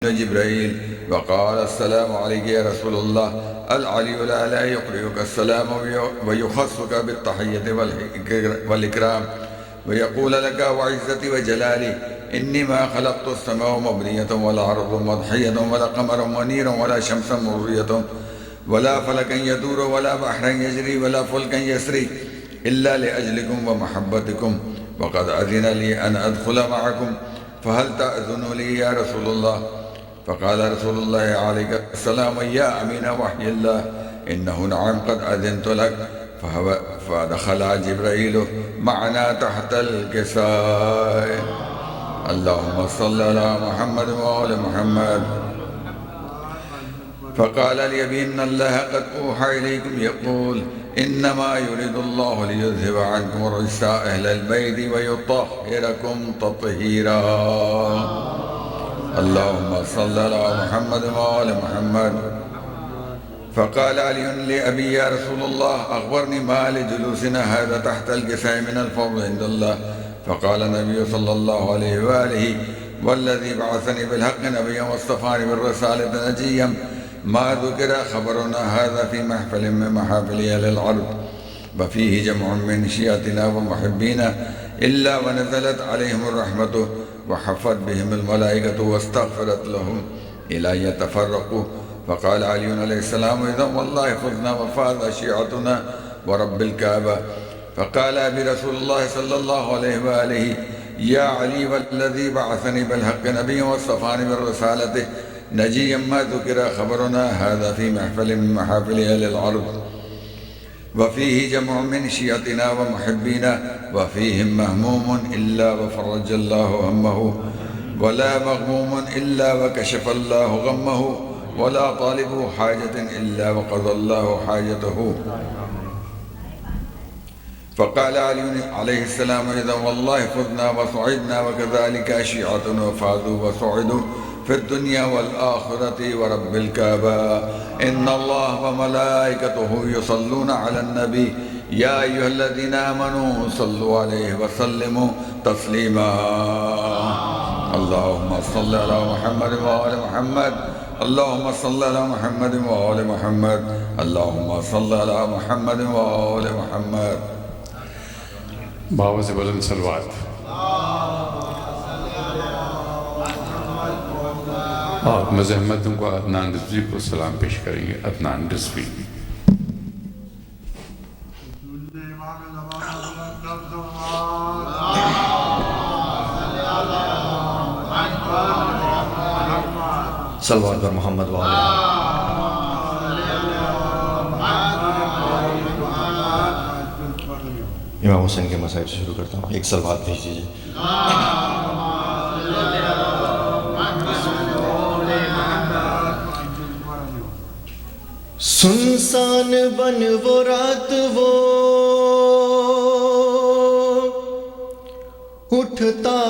جبرائيل وقال السلام عليك يا رسول الله العلي الأعلى يقرئك السلام ويخصك بالتحية والإكرام ويقول لك وعزتي وجلالي إني ما خلقت السماء مبنية ولا أرض مضحية ولا قمر منيرا ولا شمس مضية ولا فلكا يدور ولا بحرا يجري ولا فلكا يسري إلا لأجلكم ومحبتكم وقد أذن لي أن أدخل معكم فهل تأذن لي يا رسول الله؟ فقال رسول الله عليه السلام يا أمين وحي الله إنه نعم قد أذنت لك فدخل جبرائيل معنا تحت الكساء. اللهم صل على محمد وآل محمد. فقال لي بإن الله قد أوحى إليكم يقول إنما يريد الله ليذهب عنكم الرجس أهل البيت ويطهركم تطهيرا. اللهم صل على محمد وآل محمد. فقال علي لأبي يا رسول الله أخبرني ما لجلوسنا هذا تحت الكساء من الفضل عند الله. فقال النبي صلى الله عليه وآله والذي بعثني بالحق نبيا واصطفاني بالرسالة نجيا ما ذكر خبرنا هذا في محفل من محافل أهل الأرض وفيه جمع من شيعتنا ومحبينا إلا ونزلت عليهم الرحمة وحفت بهم الملائكة واستغفرت لهم إلى أن يتفرقوا. فقال علي عليه السلام إذا والله فزنا وفاز شيعتنا ورب الكعبة. فقال أبي رسول الله صلى الله عليه وآله يا علي والذي بعثني بالحق نبيا واصطفاني بالرسالة نجيا ما ذكر خبرنا هذا في محفل من محافل أهل الأرض وفيه جمع من شيعتنا ومحبينا وفيهم مهموم إلا وفرج الله همه ولا مغموم إلا وكشف الله غمه ولا طالب حاجة إلا وقضى الله حاجته. فقال علي عليه السلام إذا والله فزنا وصعدنا وكذلك شيعتنا وفازوا وصعدوا في الدنيا والآخرة ورب الكعبة إن الله وملائكته يصلون على النبي يا أيها الذين آمنوا صلوا عليه وسلموا تسليما. اللهم صل على محمد وآل محمد. اللهم صل على محمد وآل محمد. اللهم صل على محمد وآل محمد. باوا سے بلند صلوات. آپ مزاحمتوں کو عدنان رضوی کو سلام پیش کریں گے. عدنان رضوی. صلوات پر محمد وآلہ. امام حسین کے مسائل سے شروع کرتا ہوں. ایک صلوات بھیج دیجیے. سنسان بن وہ رات وہ اٹھتا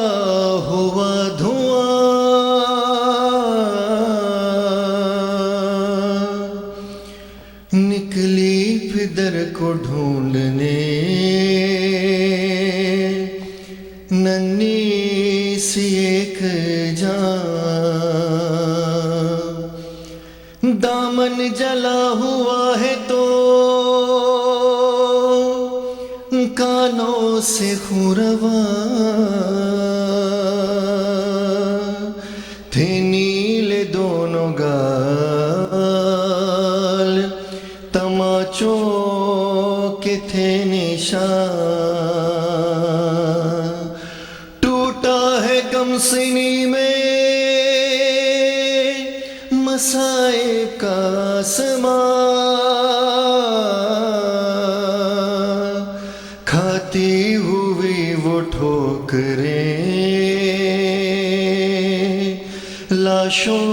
ہوا دھواں نکلی پدر کو ڈھونڈنے ننھی سی ایک جان دامن جلا ہوا ہے تو کانوں سے خون رواں تھے نیلے دونوں گال تماچوں کے تھے نشان ٹوٹا ہے کم سنی میں مصائب کا آسمان کھاتی ہوئی وہ ٹھوکریں لاشوں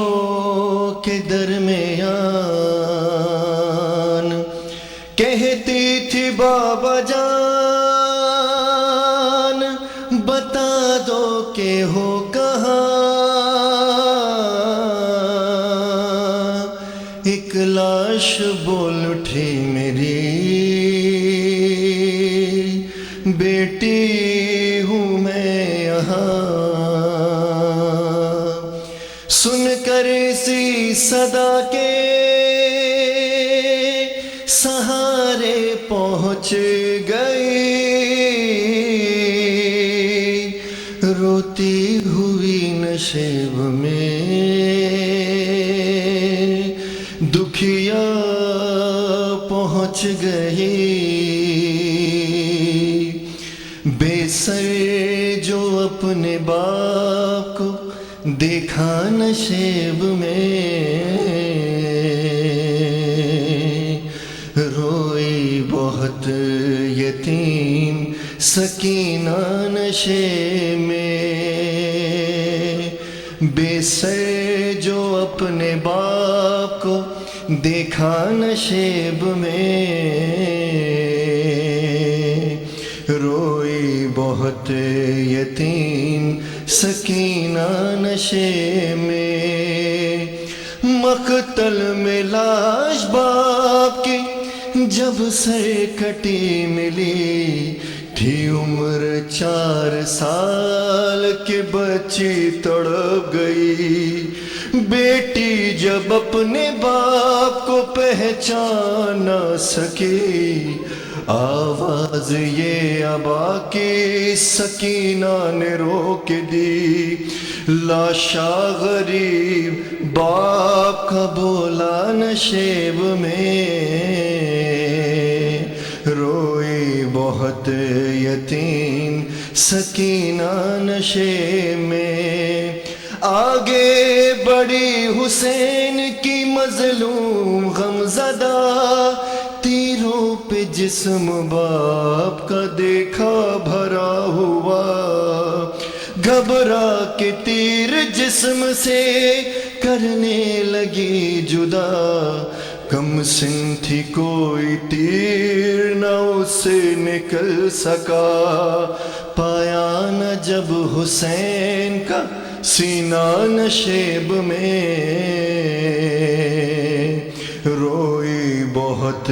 کے درمیان کہتی تھی بابا جان بتا دو کہ ہو کہاں ایک لاش بول اٹھی میری بیٹی ہوں میں یہاں سن کر ترسی صدا کے سہارے پہنچ گئی، روتی ہوئی نشیب میں دکھیا پہنچ گئی، بے سر جو اپنے باپ کو دیکھا نشیب میں، روئی بہت یتیم سکینہ نشے میں، بے سر جو اپنے باپ کو دیکھا نشیب میں، روئی بہت یتیم سکینہ نشے میں، مقتل میں لاش باپ کی جب سر کٹی ملی، تھی عمر 4 سال کے بچی تڑپ گئی، بیٹی جب اپنے باپ کو پہچان نہ سکی، آواز یہ ابا کی سکینہ نے روک دی، لاشا غریب باپ کا بولا نشیب میں، روئی بہت یتیم سکینہ نشے میں، آگے بڑی حسین کی مظلوم غمزدہ، تیروں پہ جسم باپ کا دیکھا بھرا ہوا، گھبرا کے تیر جسم سے کرنے لگی جدا، کم سن تھی کوئی تیر نہ اس سے نکل سکا، پایا نہ جب حسین کا سینہ نشیب میں، روئی بہت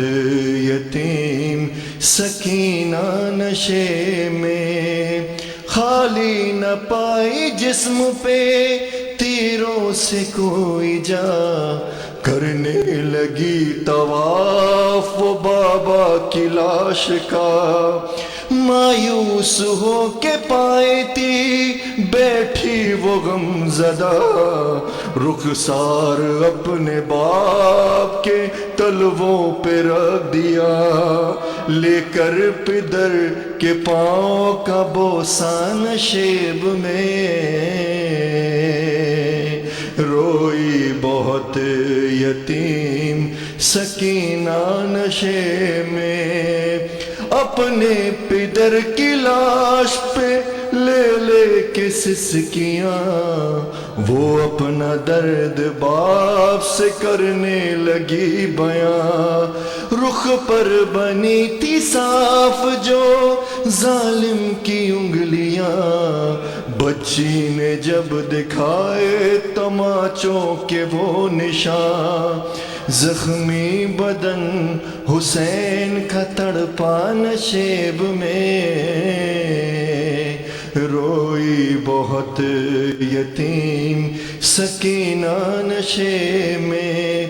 یتیم سکینہ نشے میں، خالی نہ پائی جسم پہ تیروں سے کوئی جا، کرنے لگی طواف وہ بابا کی لاش کا، مایوس ہو کے پائے تھی بیٹھی وہ غم زدہ، رخسار اپنے باپ کے تلووں پہ رکھ دیا، لے کر پدر کے پاؤں کا بوسہ نشیب میں، روئی بہت یتیم سکینہ نشے میں، اپنے پدر کی لاش پہ لے لے کے سسکیاں، وہ اپنا درد باپ سے کرنے لگی بیاں، رخ پر بنی تھی صاف جو ظالم کی انگلیاں، بچی نے جب دکھائے تماچوں کے وہ نشان، زخمی بدن حسین کا تڑپا نشیب میں، روئی بہت یتیم سکینہ نشے میں،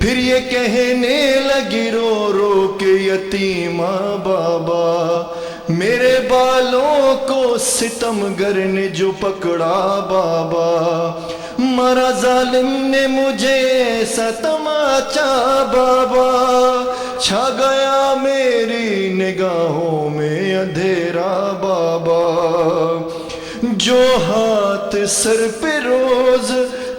پھر یہ کہنے لگی رو رو کے یتیمہ بابا، میرے بالوں کو ستمگر نے جو پکڑا بابا، مرا ظالم نے مجھے ایسا تماچا بابا، چھا گیا میری نگاہوں میں اندھیرا بابا، جو ہاتھ سر پہ روز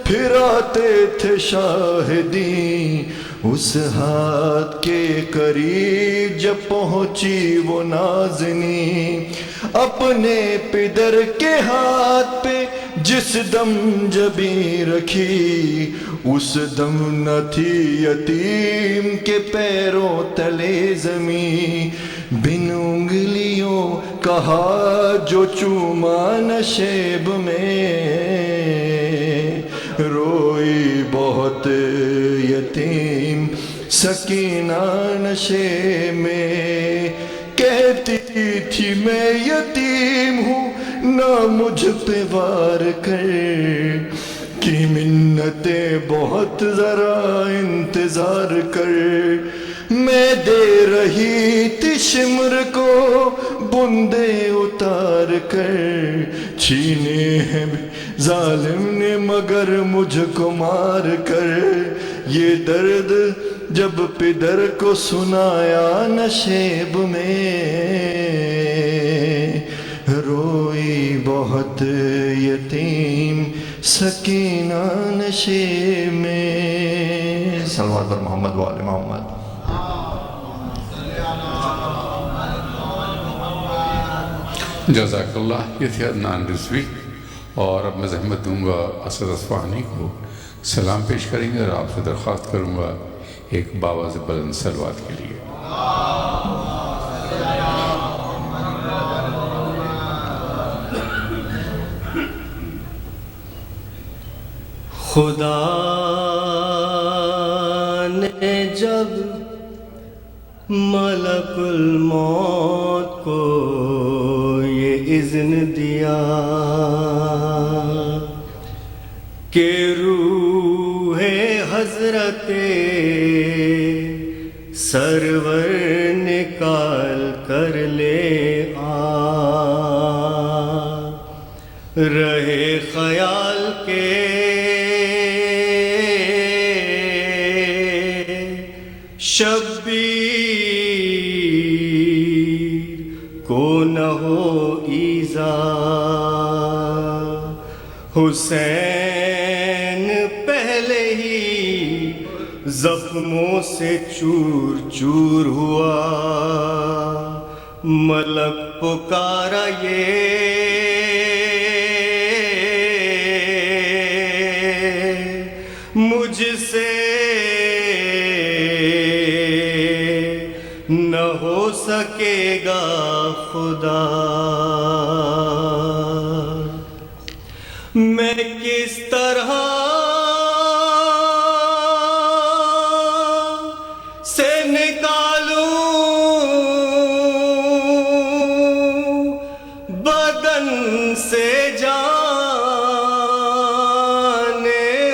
پھراتے تھے شاہدین، اس ہاتھ کے قریب جب پہنچی وہ نازنین، اپنے پدر کے ہاتھ پہ جس دم جبیں رکھی، اس دم نہ تھی یتیم کے پیروں تلے زمین، بن انگلیوں کا ہاتھ جو چوما نشیب میں، روئی بہت یتیم سکینہ نشے میں، کہتی تھی میں یتیم ہوں نہ مجھ پہ وار کر، کہ کی منتیں بہت، ذرا انتظار کر، میں دے رہی تھی شمر کو بندے اتار کر، چھینے ہیں ظالم نے مگر مجھ کو مار کر، یہ درد جب پدر کو سنایا نشیب میں، روئی بہت یتیم سکینہ نشیب میں۔ صلوات پر محمد و آل محمد۔ جزاک اللہ۔ یہ تھے عدنان رضوی، اور اب میں زحمت دوں گا اسد اصفہانی کو سلام پیش کریں گے، اور آپ سے درخواست کروں گا ایک باواز بلند صلوات کے لیے۔ خدا نے جب ملک الموت کو یہ اذن دیا کہ روح حضرت سرور نکال کر لے آ، رہے خیال کے شبیر کو نہ ہو ایذا، حسین پہلے ہی زخموں سے چور چور ہوا، ملک پکارا یہ مجھ سے نہ ہو سکے گا خدا، میں کس طرح سے نکالوں بدن سے جان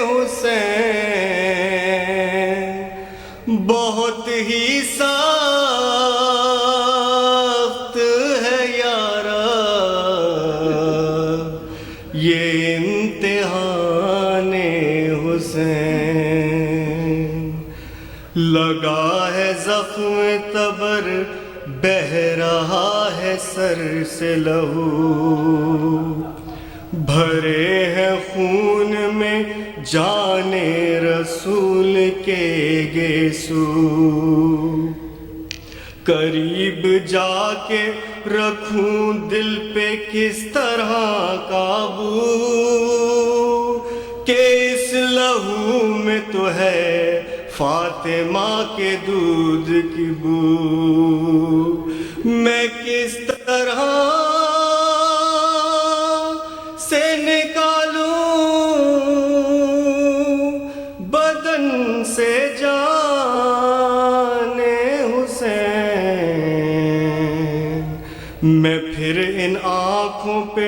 حسین، بہت ہی سخت ہے یارا یہ امتحان حسین، لگا ہے زخم تبر بہہ رہا ہے سر سے لہو، بھرے ہیں خون میں جان رسول کے گیسو، قریب جا کے رکھوں دل پہ کس طرح قابو، کہ اس لہو میں تو ہے فاطمہ کے دودھ کی بو، میں کس طرح سے نکالوں بدن سے جان حسین، میں پھر ان آنکھوں پہ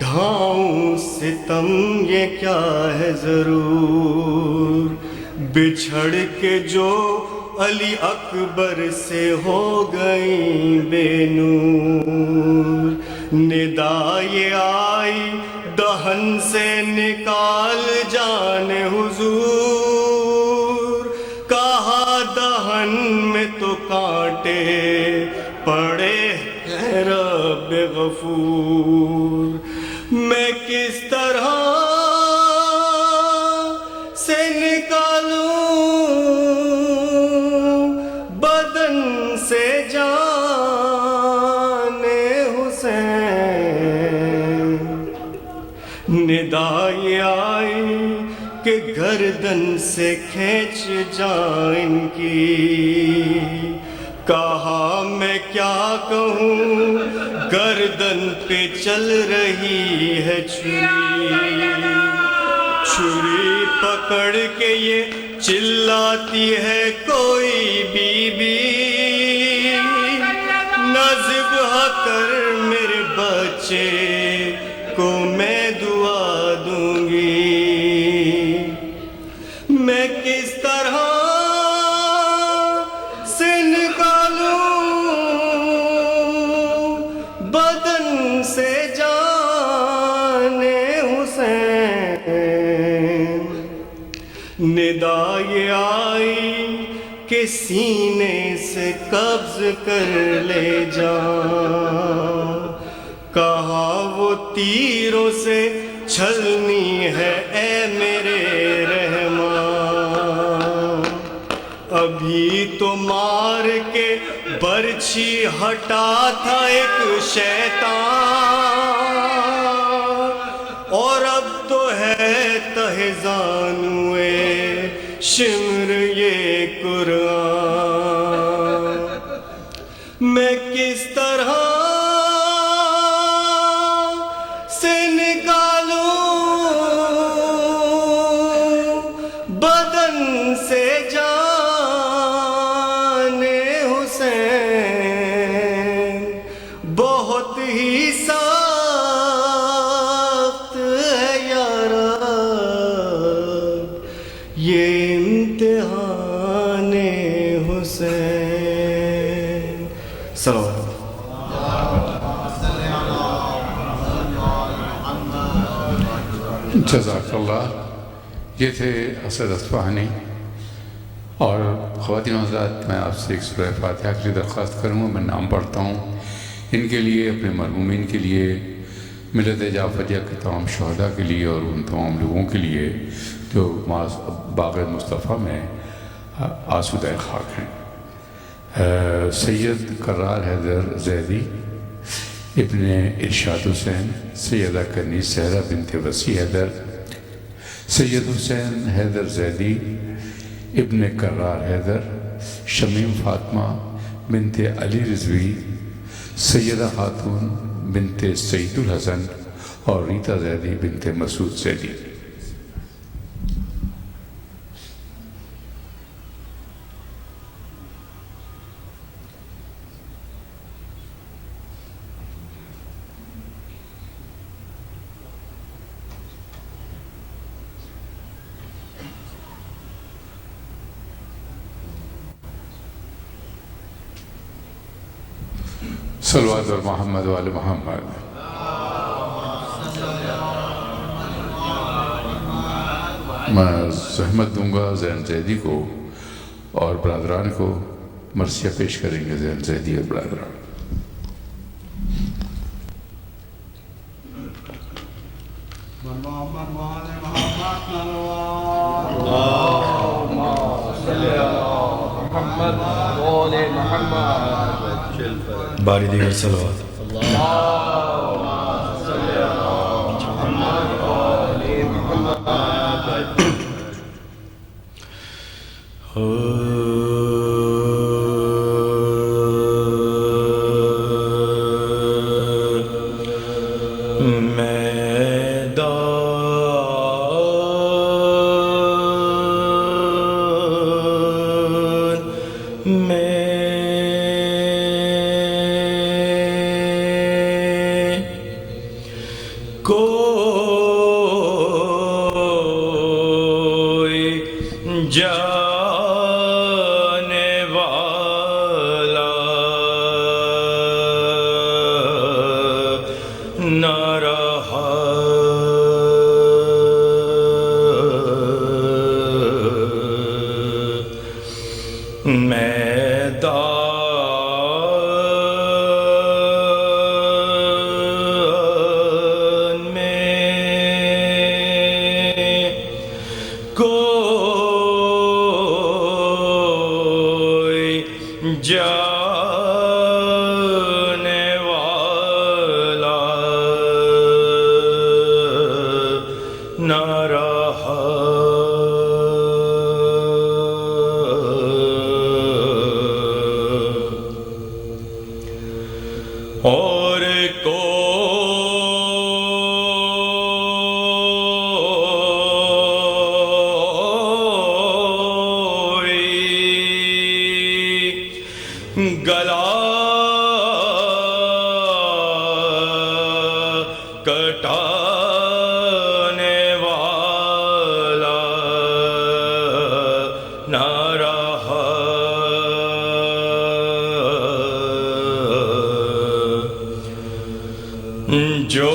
ڈھاؤں ستم یہ کیا ہے ضرور، بچھڑ کے جو علی اکبر سے ہو گئی بے نور، ندا یہ آئی دہن سے نکال جان حضور، کہا دہن میں تو کانٹے پڑے ہیں رب غفور، میں کس طرح سے نکالوں بدن سے جان حسین، ندا یہ آئی کہ گردن سے کھینچ جائیں کی، کہا میں کیا کہوں گردن پہ چل رہی ہے چھری، چھری پکڑ کے یہ چلاتی ہے کوئی بی بی، نہ ذبح کر میرے بچے کو میں دعا دوں گی، میں کس طرح سے نکالوں بدن سے جان حسین، ندا یہ آئی کہ سینے سے قبض کر لے جا، کہا وہ تیروں سے چھلنی ہے اے میرے رحمان، ابھی تو مار کے برچھی ہٹا تھا ایک شیطان، اور اب تو ہے تہ زانوئے شمر یہ قرآن، میں کس طرح سے نکالوں بدن سے جان حسین، بہت ہی سخت ہے یارا یہ امتحان حسین۔ صلوات۔ جزاک اللہ۔ یہ تھے اسد اصفہانی۔ اور خواتین و حضرات، میں آپ سے ایک سورہ فاتحہ کے لیے درخواست کروں گا، میں نام پڑھتا ہوں ان کے لیے، اپنے مرحومین کے لیے، ملت جعفریہ کے تمام شہداء کے لیے، اور ان تمام لوگوں کے لیے جو باغ مصطفیٰ میں آسودہ خاک ہیں۔ سید قرار حیدر زیدی ابن ارشاد حسین، سیدہ کنیز زہرا بنت وسیع حیدر، سید حسین حیدر زیدی ابن قرار حیدر، شمیم فاطمہ بنت علی رضوی، سیدہ خاتون بنت سعید الحسن، اور ریتا زیدی بنت مسعود زیدی۔ صلوات اور محمد وآل محمد۔ میں زحمت دوں گا زین زیدی کو اور برادران کو، مرثیہ پیش کریں گے زین زیدی اور برادران۔ باری دیگر صلوات۔ نہ رہا جو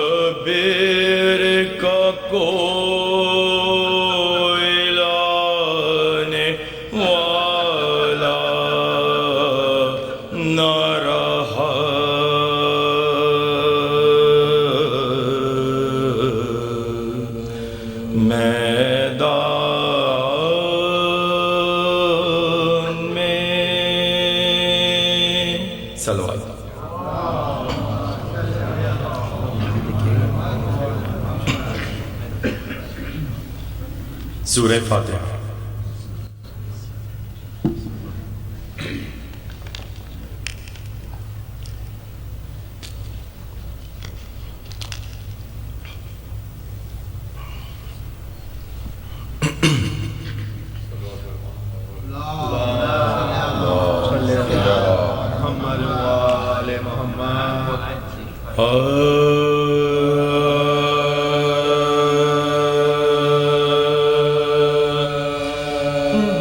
شبیر کا کوئی لانے والا نہ رہا میدان میں صلوات سورہ فاتحہ۔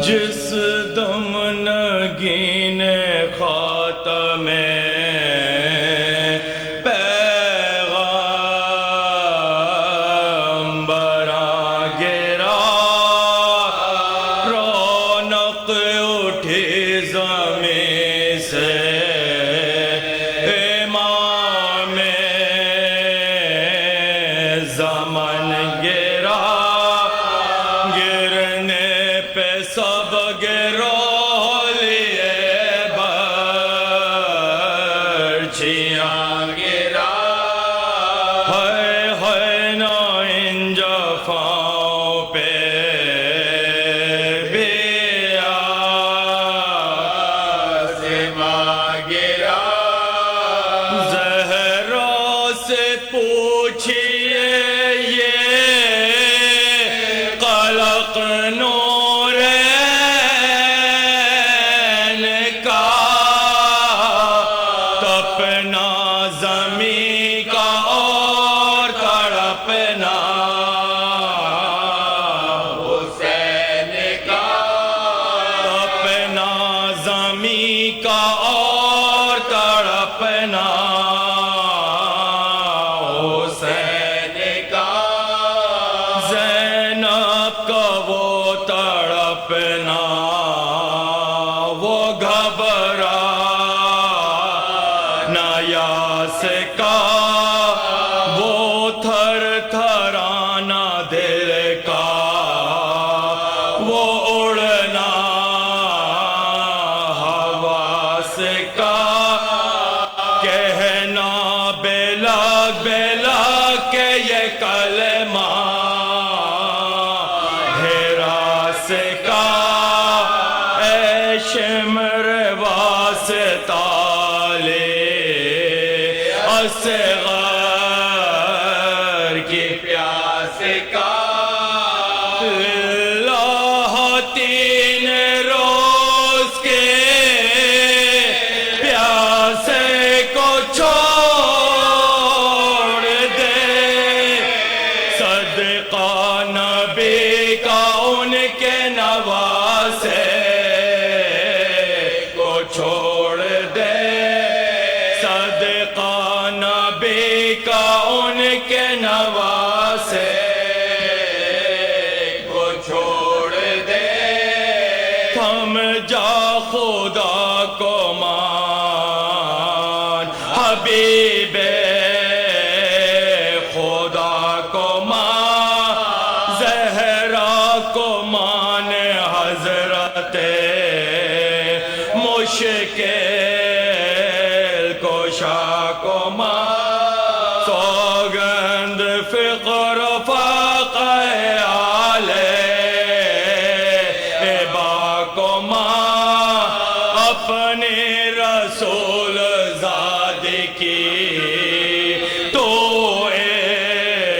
جس دم نگین خاتم پیغمبراں گرا رونق اٹھی زمین سے امام زمان گرا گرنے پہ سب گرو لیے برچیاں گرا ہے نا ان جفاؤں پہ بھی آزماں گرا زہرا سے پوچھئے یہ قلق نورین کا تپنا زمین کا اور تڑپنا حسین کا تپنا زمین کا اور تڑپنا حسین کا زینب کا وہ تڑپنا وہ گھبرا نہ یاس کا وہ تھر تھرانا دل کا وہ اڑنا حواس کا کہنا بلک بلک کہ یہ کلمہ ہراس کا اے شمر واسطہ لے اصغر کی پیاس کا اللہ تین روز کے پیاسے کو چھوڑ دے صدقہ نبی کا ان کے نواسے کو چھوڑ دے صدقہ نبی کا ان کے نواسے کو چھوڑ دے تھم جا خدا کو مان حبیب خدا کو مان زہرا کو مان حضرت مشکل کشا کو مان سوگند فقر فقہ آل ابا کو مان اپنے رسول زاد کی تو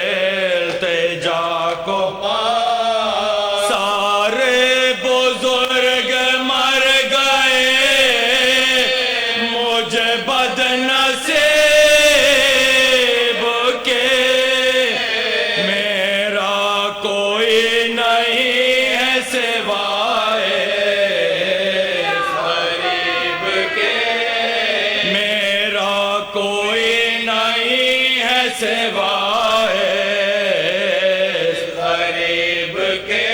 التجا کو مان سارے بزرگ مر گئے مجھے بد نصیب کے میرا کوئی نہیں ہے سوائے غریب کے میرا کوئی نہیں ہے سوائے غریب کے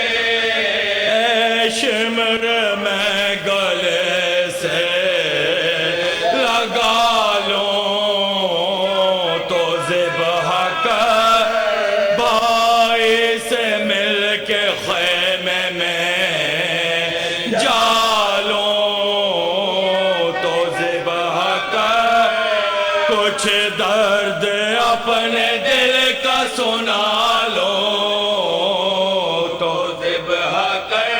اے شمر میں گلے سے لگا لوں تو ذبح کر بھائی سے مل کے خیمے میں جالوں تو ذبح کر کچھ درد اپنے دل کا سنا لو تو ذبح کر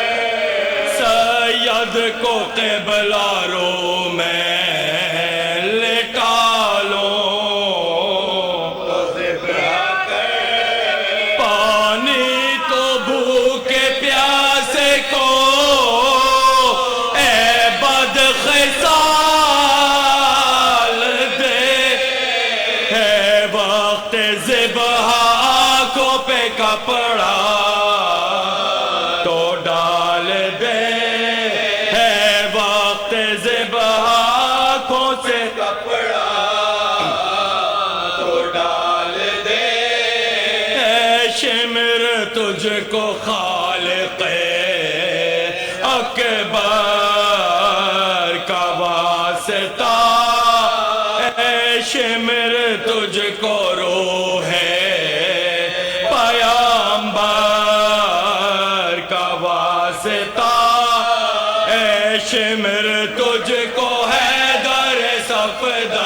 سید کو قبلہ رو میں لٹا لو تو ذبح کر پانی تو بھوکے پیاسے کو اے بدخصال دے ہے وقت ذبح آنکھوں پہ کپڑا تو ڈال دے ہے وقت ذبح آنکھوں سے کپڑا تو ڈال دے اے شمر تجھ کو خالق اکبر کا واسطہ اے شمر تجھ کو روح پیامبر کا واسطہ اے شمر تجھ کو حیدر صفدر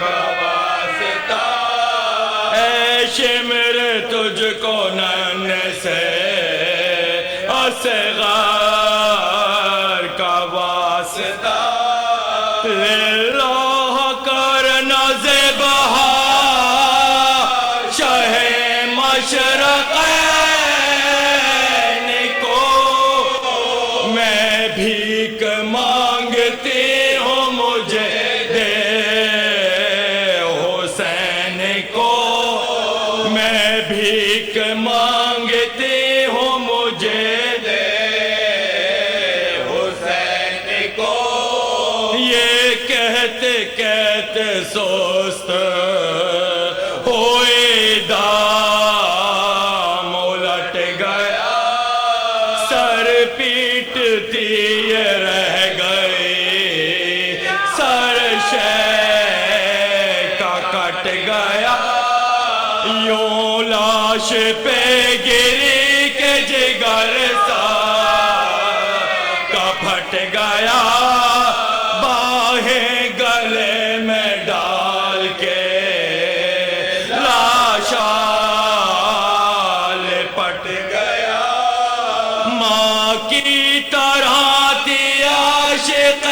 کا واسطہ اے شمر تجھ کو نن سے اصغر کا واسطہ للہ کرنا ذبح شہ مشرقین کو میں بھیک مانگتی ہوں مجھے دے حسین کو میں بھیک مانگتی ہوں مجھے دے حسین کو یہ کہتے کہتے سست ہوئے دام الٹ گیا سر پیٹتی یہ رہ گئی سر شے کا کٹ گیا یوں لاش پہ گری کے جگر سا کا پھٹ گیا باہیں گلے میں ڈال کے لاشا لپٹ گیا ماں کی طرح تھی عاشق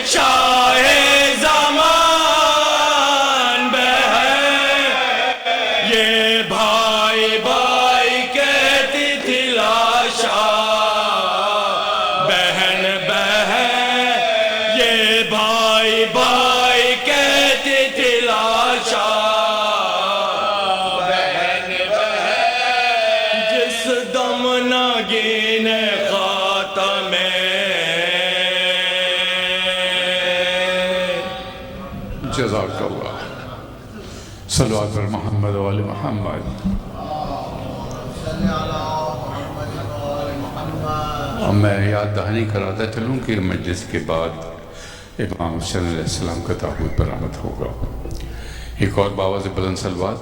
شاہ زمان بہن یہ بھائی بھائی کہتی تھی لاشا بہن بہن یہ بھائی بھائی کہتی تھی لاشا بہن بہن جس دم نگین خاتم جزاک اللہ صلوات پر محمد و آل محمد اور میں یاد دہانی کراتا چلوں کہ مجلس کے بعد امام حسین علیہ السلام کا تابوت برآمد ہوگا. ایک اور باواز بلند صلوات.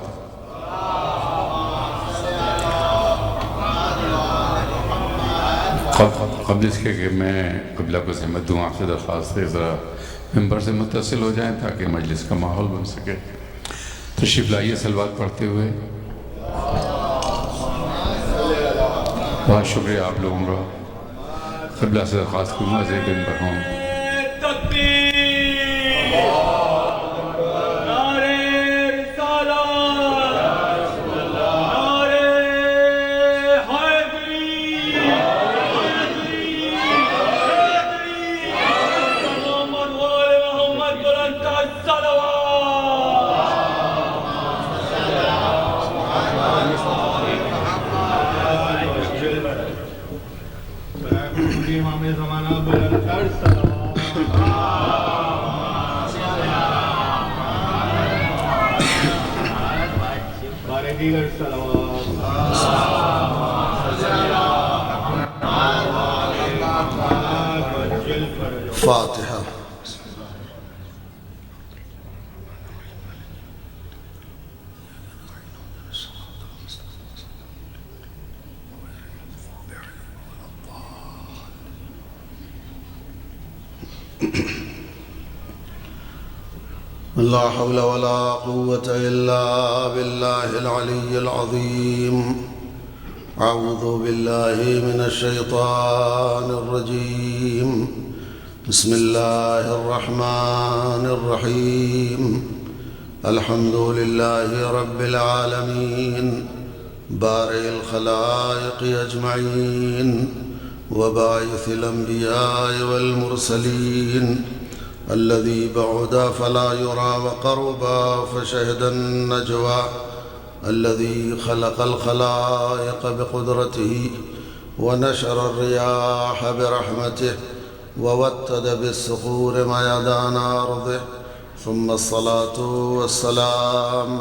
قبل اس کے کہ میں قبلہ کو زحمت دوں، آپ سے درخواست ہے ذرا ممبر سے متصل ہو جائیں تاکہ مجلس کا ماحول بن سکے. تشریف لائیے صلوات پڑھتے ہوئے. بہت شکریہ آپ لوگوں کا. قبلہ سے درخواست کروں گا زیب ممبر ہوں. فاتحہ. لا حول ولا قوة إلا بالله العلي العظيم. أعوذ بالله من الشيطان الرجيم. بسم الله الرحمن الرحيم. الحمد لله رب العالمين بارئ الخلائق أجمعين وباعث الأنبياء والمرسلين الذي بعد فلا يرى وقرب فشهد النجوى الذي خلق الخلائق بقدرته ونشر الرياح برحمته ووتد بالصخور ميدان أرضه. ثم الصلاة والسلام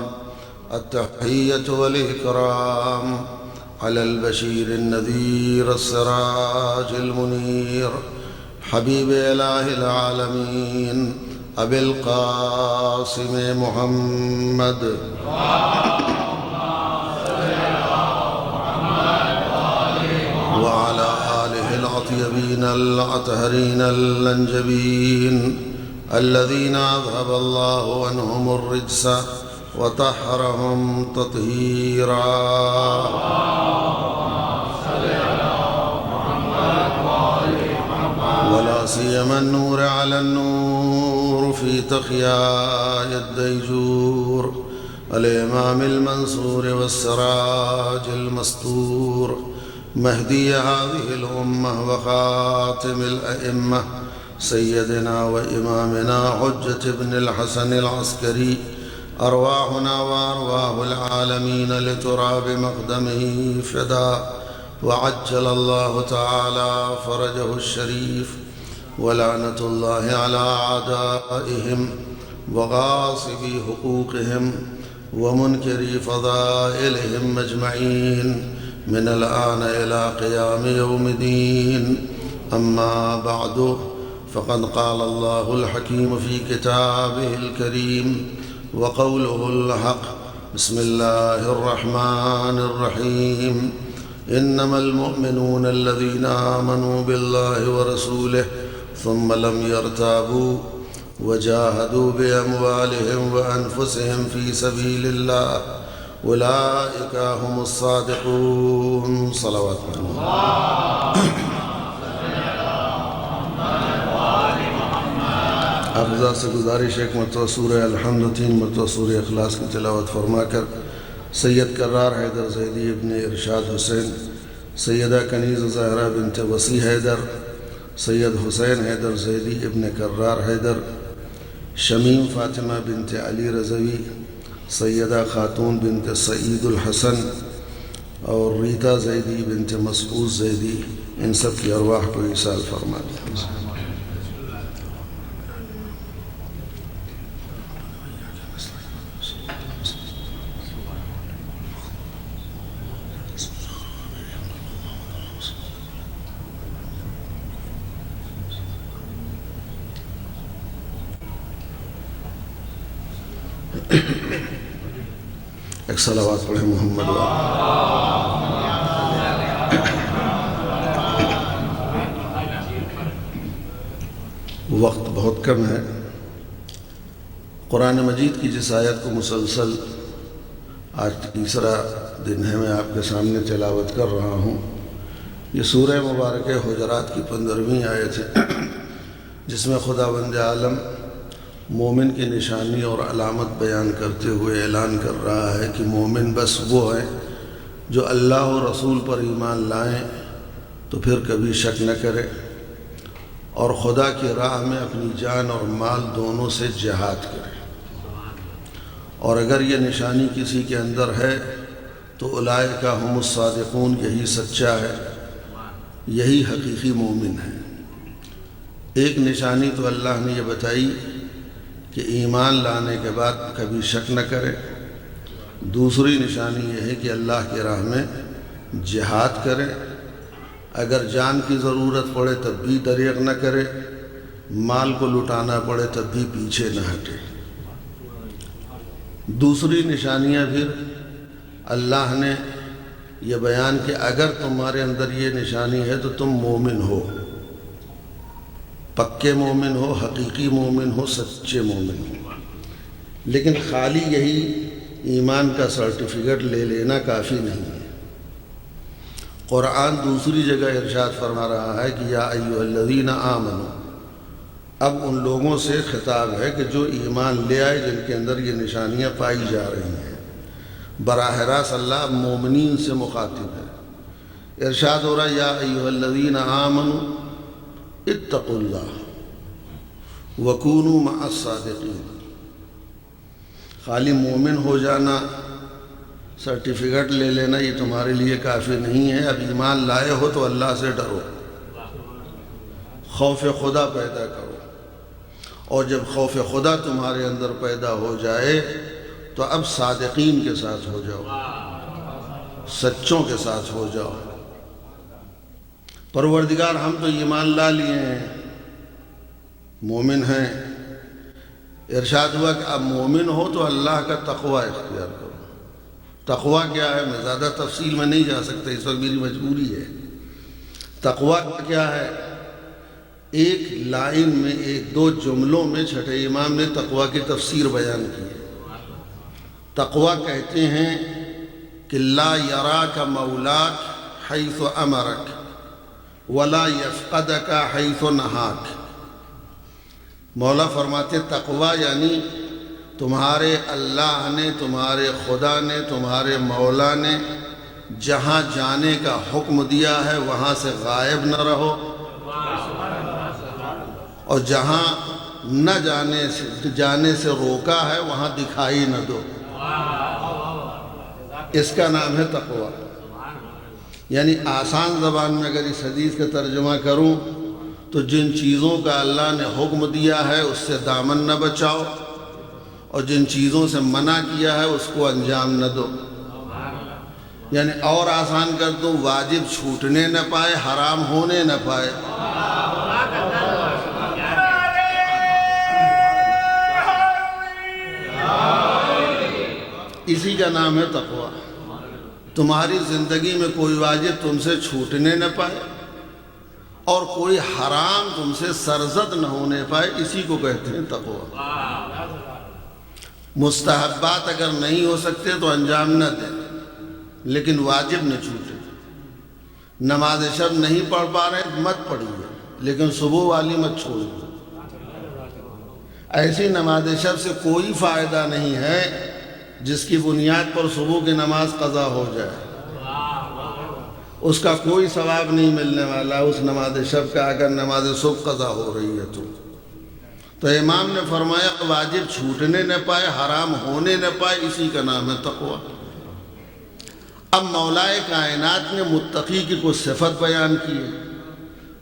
التحية والإكرام على البشير النذير السراج المنير حبيب إله العالمين أبي القاسم محمد وعلى آله الأطيبين الأطهرين الأنجبين الذين أذهب الله عنهم الرجس وطهرهم تطهيرا. ولا سيما النور على النور في تخياء الديجور الإمام المنصور والسراج المستور مهدي هذه الأمة وخاتم الأئمة سيدنا وإمامنا حجة بن الحسن العسكري. أرواحنا وأرواح العالمين لتراب مقدمه فداء. وعجل الله تعالى فرجه الشريف. ولعنة الله على أعدائهم وغاصبي حقوقهم ومنكري فضائلهم أجمعين من الآن إلى قيام يوم الدين. أما بعد فقد قال الله الحكيم في كتابه الكريم وقوله الحق. بسم الله الرحمن الرحيم. إنما المؤمنون الذين آمنوا بالله ورسوله ثم لم يرتابوا وجاهدوا بأموالهم وأنفسهم في سبيل الله أولئك هم الصادقون. صلوات الله. حافظہ سے گزارش ایک مرتبہ سورہ الحمد 3 مرتبہ سورہ اخلاص کی تلاوت فرما کر سید کرار حیدر زیدی ابن ارشاد حسین، سیدہ کنیز زہرہ بنت وسیع حیدر، سید حسین حیدر زیدی ابن کرار حیدر، شمیم فاطمہ بنت علی رضوی، سیدہ خاتون بنت سعید الحسن اور ریتا زیدی بنت مسعود زیدی، ان سب کی ارواح کو ایصال فرما دیں. ایک صلوات پڑھیں محمد وقت بہت کم ہے. قرآن مجید کی جس آیت کو مسلسل آج تیسرا دن ہے میں آپ کے سامنے تلاوت کر رہا ہوں، یہ سورہ مبارکہ حجرات کی 15ویں آیت ہے، جس میں خداوند عالم مومن کی نشانی اور علامت بیان کرتے ہوئے اعلان کر رہا ہے کہ مومن بس وہ ہیں جو اللہ و رسول پر ایمان لائیں تو پھر کبھی شک نہ کرے اور خدا کی راہ میں اپنی جان اور مال دونوں سے جہاد کرے. اور اگر یہ نشانی کسی کے اندر ہے تو اولئک ھم الصادقون، یہی سچا ہے، یہی حقیقی مومن ہے. ایک نشانی تو اللہ نے یہ بتائی کہ ایمان لانے کے بعد کبھی شک نہ کرے. دوسری نشانی یہ ہے کہ اللہ کی راہ میں جہاد کرے، اگر جان کی ضرورت پڑے تب بھی دریغ نہ کرے، مال کو لٹانا پڑے تب بھی پیچھے نہ ہٹے. دوسری نشانیاں پھر اللہ نے یہ بیان کہ اگر تمہارے اندر یہ نشانی ہے تو تم مومن ہو، پکے مومن ہو، حقیقی مومن ہو، سچے مومن ہو. لیکن خالی یہی ایمان کا سرٹیفکیٹ لے لینا کافی نہیں ہے. قرآن دوسری جگہ ارشاد فرما رہا ہے کہ یا ایھا الذین آمنوا، اب ان لوگوں سے خطاب ہے کہ جو ایمان لے آئے، جن کے اندر یہ نشانیاں پائی جا رہی ہیں. براہ راست اللہ مومنین سے مخاطب ہے. ارشاد ہو رہا ہے یا ایھا الذین آمنوا اتقوا اللہ وکونوا مع الصادقین. خالی مومن ہو جانا، سرٹیفکیٹ لے لینا یہ تمہارے لیے کافی نہیں ہے. اب ایمان لائے ہو تو اللہ سے ڈرو، خوف خدا پیدا کرو، اور جب خوف خدا تمہارے اندر پیدا ہو جائے تو اب صادقین کے ساتھ ہو جاؤ، سچوں کے ساتھ ہو جاؤ. پروردگار ہم تو ایمان لا لیے ہیں، مومن ہیں. ارشاد ہوا کہ اب مومن ہو تو اللہ کا تقوی اختیار کرو. تقوی کیا ہے؟ میں زیادہ تفصیل میں نہیں جا سکتا، اس وقت میری مجبوری ہے. تقوی کیا ہے؟ ایک لائن میں، ایک دو جملوں میں چھٹے امام نے تقوی کی تفسیر بیان کی ہے. تقوی کہتے ہیں کہ لا یراک مولاک حیث امرک ولا یفقدک حیث نہاک. مولا فرماتے تقوی یعنی تمہارے اللہ نے، تمہارے خدا نے، تمہارے مولا نے جہاں جانے کا حکم دیا ہے وہاں سے غائب نہ رہو، اور جہاں نہ جانے سے روکا ہے وہاں دکھائی نہ دو. اس کا نام ہے تقوی. یعنی آسان زبان میں اگر اس حدیث کا ترجمہ کروں تو جن چیزوں کا اللہ نے حکم دیا ہے اس سے دامن نہ بچاؤ، اور جن چیزوں سے منع کیا ہے اس کو انجام نہ دو. یعنی اور آسان کر دو، واجب چھوٹنے نہ پائے، حرام ہونے نہ پائے. اسی کا نام ہے تقوی. تمہاری زندگی میں کوئی واجب تم سے چھوٹنے نہ پائے اور کوئی حرام تم سے سرزد نہ ہونے پائے، اسی کو کہتے ہیں تقوی. مستحبات اگر نہیں ہو سکتے تو انجام نہ دیں، لیکن واجب نہ چھوٹے. نماز شب نہیں پڑھ پا رہے مت پڑھیے، لیکن صبح والی مت چھوڑیے. ایسی نماز شب سے کوئی فائدہ نہیں ہے جس کی بنیاد پر صبح کی نماز قضا ہو جائے. اس کا کوئی ثواب نہیں ملنے والا اس نماز شب کا اگر نماز صبح قضا ہو رہی ہے تو امام نے فرمایا واجب چھوٹنے نہ پائے، حرام ہونے نہ پائے، اسی کا نام ہے تقوی. اب مولائے کائنات نے متقی کی کچھ صفت بیان کی ہے.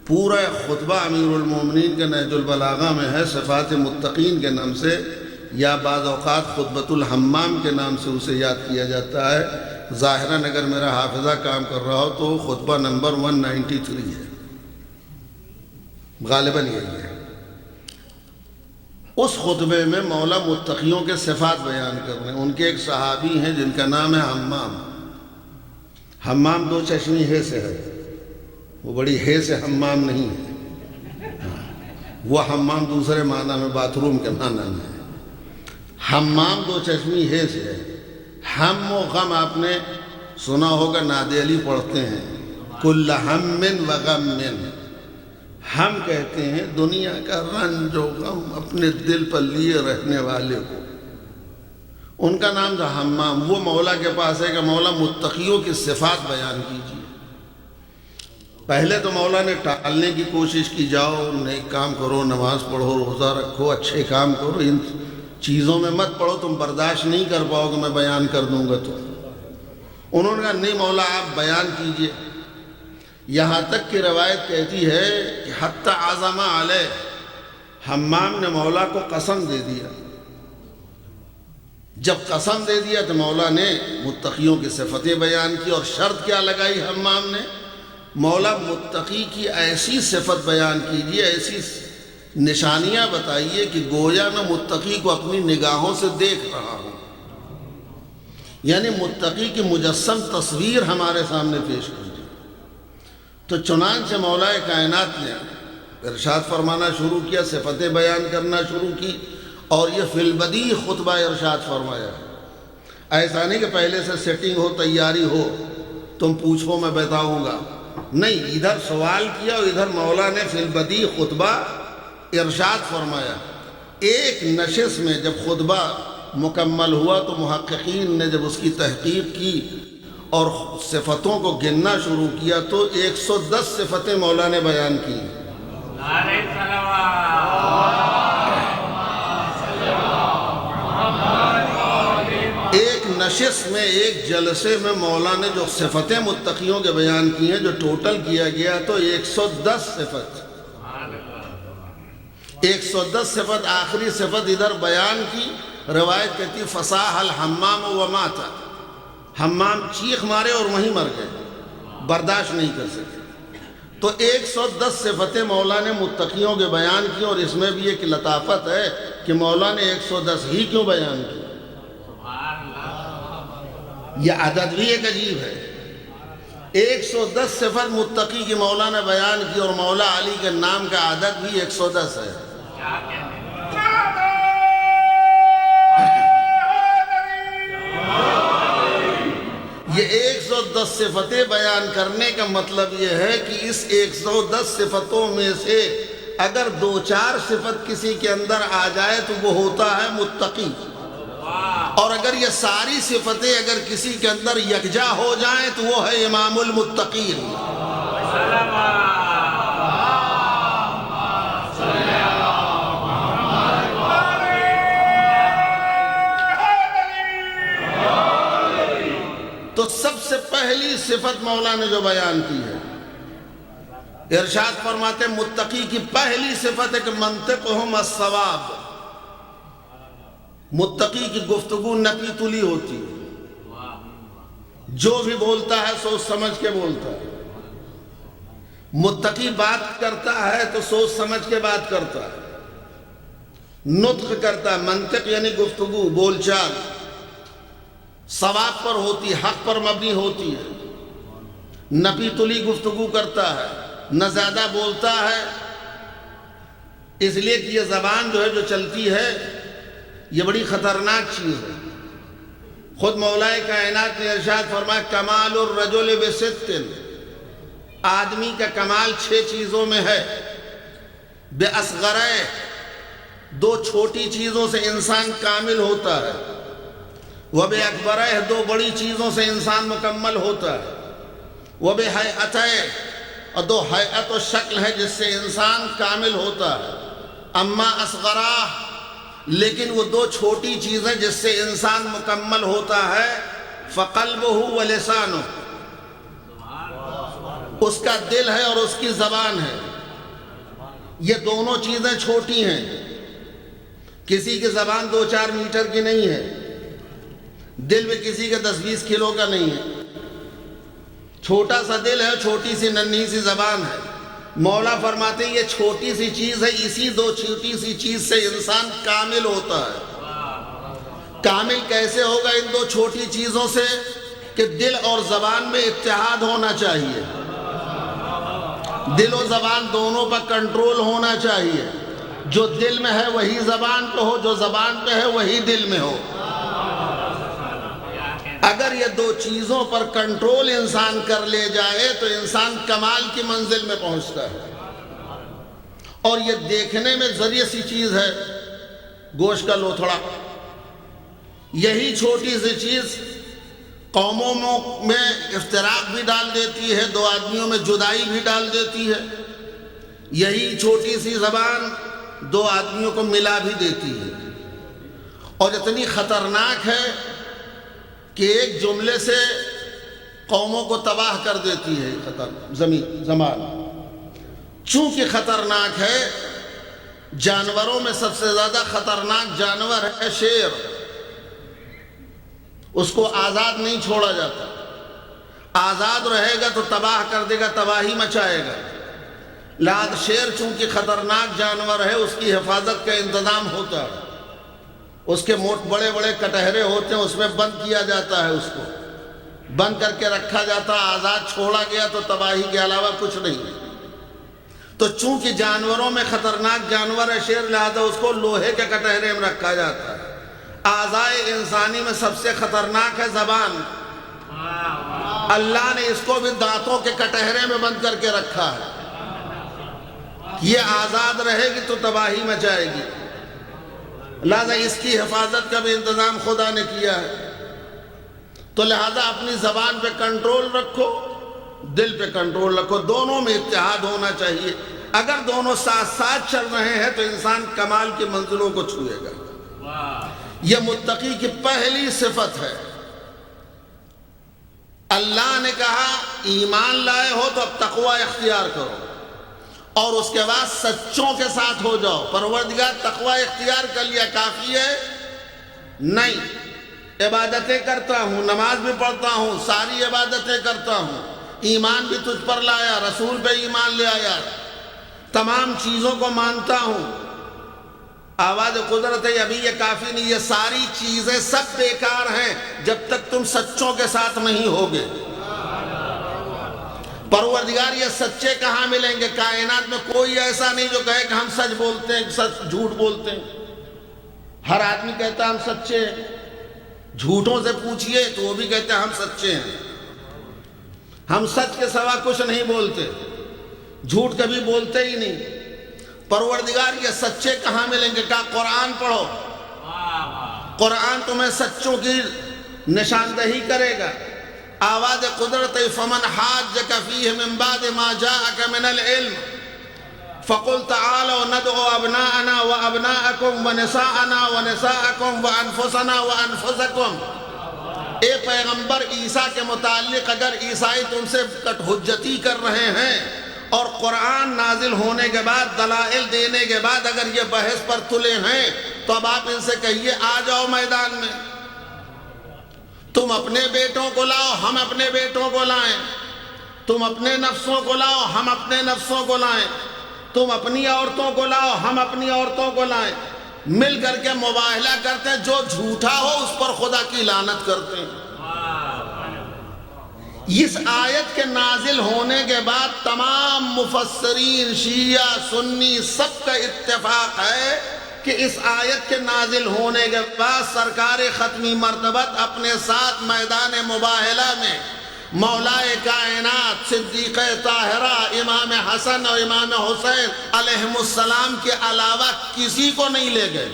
پورا خطبہ امیر المومنین کے نہج البلاغہ میں ہے، صفات متقین کے نام سے، یا بعض اوقات خطبۃ الحمام کے نام سے اسے یاد کیا جاتا ہے. ظاہراً اگر میرا حافظہ کام کر رہا ہو تو خطبہ نمبر 193 ہے، غالباً یہی ہے. اس خطبے میں مولا متقیوں کے صفات بیان کر رہے ہیں. ان کے ایک صحابی ہیں جن کا نام ہے حمام. حمام دو چشمی ہے سے ہے، وہ بڑی ہے سے حمام نہیں ہے، وہ حمام دوسرے معنی میں باتھ روم کے معنی میں ہے. حمام دو چشمی ہے سے ہے. ہم و غم آپ نے سنا ہوگا، نادی علی پڑھتے ہیں کل ہم و غم. ہم کہتے ہیں دنیا کا رنج و غم اپنے دل پر لیے رہنے والے کو، ان کا نام تھا حمام. وہ مولا کے پاس ہے کہ مولا متقیوں کی صفات بیان کیجیے. پہلے تو مولا نے ٹالنے کی کوشش کی، جاؤ نیک کام کرو، نماز پڑھو، روزہ رکھو، اچھے کام کرو، ان چیزوں میں مت پڑھو، تم برداشت نہیں کر پاؤ گے میں بیان کر دوں گا. تو انہوں نے کہا نہیں مولا آپ بیان کیجئے. یہاں تک کہ روایت کہتی ہے کہ حتی عظم علیہ، حمام نے مولا کو قسم دے دیا. جب قسم دے دیا تو مولا نے متقیوں کی صفتیں بیان کی، اور شرط کیا لگائی حمام نے؟ مولا متقی کی ایسی صفت بیان کیجئے، ایسی نشانیاں بتائیے کہ گویا میں متقی کو اپنی نگاہوں سے دیکھ رہا ہوں. یعنی متقی کی مجسم تصویر ہمارے سامنے پیش کیجیے. تو چنانچہ مولا کائنات نے ارشاد فرمانا شروع کیا، صفتیں بیان کرنا شروع کی، اور یہ فی البدی خطبہ ارشاد فرمایا. ایسا نہیں کہ پہلے سے سیٹنگ ہو، تیاری ہو، تم پوچھو میں بتاؤں گا. نہیں، ادھر سوال کیا اور ادھر مولا نے فی البدی خطبہ ارشاد فرمایا. ایک نشست میں جب خطبہ مکمل ہوا تو محققین نے جب اس کی تحقیق کی اور صفتوں کو گننا شروع کیا تو 110 صفتیں مولا نے بیان کی. ایک نشست میں، ایک جلسے میں مولا نے جو صفتیں متقیوں کے بیان کی ہیں، جو ٹوٹل کیا گیا تو 110 صفت. 110 صفت. آخری صفت ادھر بیان کی. روایت کہتی فصاح الحمام ومات، حمام چیخ مارے اور وہیں مر گئے، برداشت نہیں کر سکے. تو 110 صفتیں مولا نے متقیوں کے بیان کی. اور اس میں بھی ایک لطافت ہے کہ مولا نے 110 ہی کیوں بیان کی. یہ عدد بھی ایک عجیب ہے. 110 صفت متقی کی مولا نے بیان کی، اور مولا علی کے نام کا عدد بھی 110 ہے. یہ 110 صفتیں بیان کرنے کا مطلب یہ ہے کہ اس 110 صفتوں میں سے اگر 2-4 صفت کسی کے اندر آ جائے تو وہ ہوتا ہے متقی، اور اگر یہ ساری صفتیں اگر کسی کے اندر یکجا ہو جائیں تو وہ ہے امام المتقین. تو سب سے پہلی صفت مولا نے جو بیان کی ہے، ارشاد فرماتے متقی کی پہلی صفت ہے کہ منطقہم الصواب. متقی کی گفتگو نپی تلی ہوتی ہے، جو بھی بولتا ہے سوچ سمجھ کے بولتا ہے. متقی بات کرتا ہے تو سوچ سمجھ کے بات کرتا ہے. نطق کرتا ہے، منطق یعنی گفتگو، بول چال ثواب پر ہوتی، حق پر مبنی ہوتی ہے. نپی تلی گفتگو کرتا ہے، نہ زیادہ بولتا ہے. اس لیے کہ یہ زبان جو ہے جو چلتی ہے یہ بڑی خطرناک چیز ہے. خود مولا کائنات نے ارشاد فرمایا کمال الرجل بست، آدمی کا کمال 6 چیزوں میں ہے. بأصغرہ، 2 چھوٹی چیزوں سے انسان کامل ہوتا ہے. وبأکبرہ، 2 بڑی چیزوں سے انسان مکمل ہوتا ہے. وبہیئتہ، اور 2 ہیئت و شکل ہے جس سے انسان کامل ہوتا ہے. اما اصغرہ، لیکن وہ 2 چھوٹی چیزیں جس سے انسان مکمل ہوتا ہے، فقلبہ ولسانہ، اس کا دل ہے اور اس کی زبان ہے. یہ دونوں چیزیں چھوٹی ہیں. کسی کی زبان 2-4 میٹر کی نہیں ہے، دل بھی کسی کے 10-20 کلو کا نہیں ہے. چھوٹا سا دل ہے، چھوٹی سی ننھی سی زبان ہے. مولا فرماتے ہیں یہ چھوٹی سی چیز ہے، اسی دو چھوٹی سی چیز سے انسان کامل ہوتا ہے۔ کامل کیسے ہوگا ان دو چھوٹی چیزوں سے؟ کہ دل اور زبان میں اتحاد ہونا چاہیے، دل و زبان دونوں پر کنٹرول ہونا چاہیے۔ جو دل میں ہے وہی زبان پہ ہو، جو زبان پہ ہے وہی دل میں ہو۔ اگر یہ دو چیزوں پر کنٹرول انسان کر لے جائے تو انسان کمال کی منزل میں پہنچتا ہے۔ اور یہ دیکھنے میں ذریعہ سی چیز ہے، گوشت کا لوتھڑا، یہی چھوٹی سی چیز قوموں میں افتراق بھی ڈال دیتی ہے، دو آدمیوں میں جدائی بھی ڈال دیتی ہے۔ یہی چھوٹی سی زبان دو آدمیوں کو ملا بھی دیتی ہے، اور اتنی خطرناک ہے کہ ایک جملے سے قوموں کو تباہ کر دیتی ہے زبان۔ چونکہ خطرناک ہے، جانوروں میں سب سے زیادہ خطرناک جانور ہے شیر، اس کو آزاد نہیں چھوڑا جاتا، آزاد رہے گا تو تباہ کر دے گا، تباہی مچائے گا۔ لہذا شیر چونکہ خطرناک جانور ہے، اس کی حفاظت کا انتظام ہوتا ہے، اس کے بڑے بڑے کٹہرے ہوتے ہیں، اس میں بند کیا جاتا ہے، اس کو بند کر کے رکھا جاتا ہے۔ آزاد چھوڑا گیا تو تباہی کے علاوہ کچھ نہیں۔ تو چونکہ جانوروں میں خطرناک جانور ہے شیر، لہذا اس کو لوہے کے کٹہرے میں رکھا جاتا ہے۔ اعضائے انسانی میں سب سے خطرناک ہے زبان، اللہ نے اس کو بھی دانتوں کے کٹہرے میں بند کر کے رکھا ہے۔ یہ آزاد رہے گی تو تباہی مچائے گی، لہذا اس کی حفاظت کا بھی انتظام خدا نے کیا ہے۔ تو لہذا اپنی زبان پہ کنٹرول رکھو، دل پہ کنٹرول رکھو، دونوں میں اتحاد ہونا چاہیے۔ اگر دونوں ساتھ ساتھ چل رہے ہیں تو انسان کمال کی منزلوں کو چھوئے گا۔ یہ متقی کی پہلی صفت ہے۔ اللہ نے کہا ایمان لائے ہو تو اب تقوی اختیار کرو، اور اس کے بعد سچوں کے ساتھ ہو جاؤ۔ پروردگار تقوی اختیار کر لیا کافی ہے؟ نہیں، عبادتیں کرتا ہوں، نماز بھی پڑھتا ہوں، ساری عبادتیں کرتا ہوں، ایمان بھی تجھ پر لایا، رسول پہ ایمان لے آیا، تمام چیزوں کو مانتا ہوں۔ آواز قدرت ہے، ابھی یہ کافی نہیں، یہ ساری چیزیں سب بیکار ہیں جب تک تم سچوں کے ساتھ نہیں ہوگے۔ پروردگار یہ سچے کہاں ملیں گے؟ کائنات میں کوئی ایسا نہیں جو کہے کہ ہم سچ بولتے ہیں، سچ جھوٹ بولتے ہیں۔ ہر آدمی کہتا ہے ہم سچے ہیں، جھوٹوں سے پوچھئے تو وہ بھی کہتے ہیں ہم سچے ہیں۔ ہم سچ کے سوا کچھ نہیں بولتے، جھوٹ کبھی بولتے ہی نہیں۔ پروردگار یہ سچے کہاں ملیں گے؟ کہا قرآن پڑھو، قرآن تمہیں سچوں کی نشاندہی کرے گا۔ آواز قدرت فمن حاجک فیہ من بعد ما جاءک من العلم فقل تعالوا ندعو ابناءنا وابناءکم ونساءنا ونساءکم وانفسنا وانفسکم۔ اے پیغمبر عیسیٰ کے متعلق اگر عیسائی تم سے کٹ حجتی کر رہے ہیں اور قرآن نازل ہونے کے بعد، دلائل دینے کے بعد اگر یہ بحث پر تلے ہیں تو اب آپ ان سے کہیے آ جاؤ میدان میں، تم اپنے بیٹوں کو لاؤ، ہم اپنے بیٹوں کو لائیں، تم اپنے نفسوں کو لاؤ، ہم اپنے نفسوں کو لائیں، تم اپنی عورتوں کو لاؤ، ہم اپنی عورتوں کو لائیں، مل کر کے مباہلہ کرتے ہیں، جو جھوٹا ہو اس پر خدا کی لعنت کرتے ہیں۔ اس آیت کے نازل ہونے کے بعد تمام مفسرین شیعہ سنی سب کا اتفاق ہے کہ اس آیت کے نازل ہونے کے بعد سرکار ختمی مرتبت اپنے ساتھ میدان مباہلہ میں مولا کائنات صدیق طاہرہ امام حسن اور امام حسین علیہم السلام کے علاوہ کسی کو نہیں لے گئے،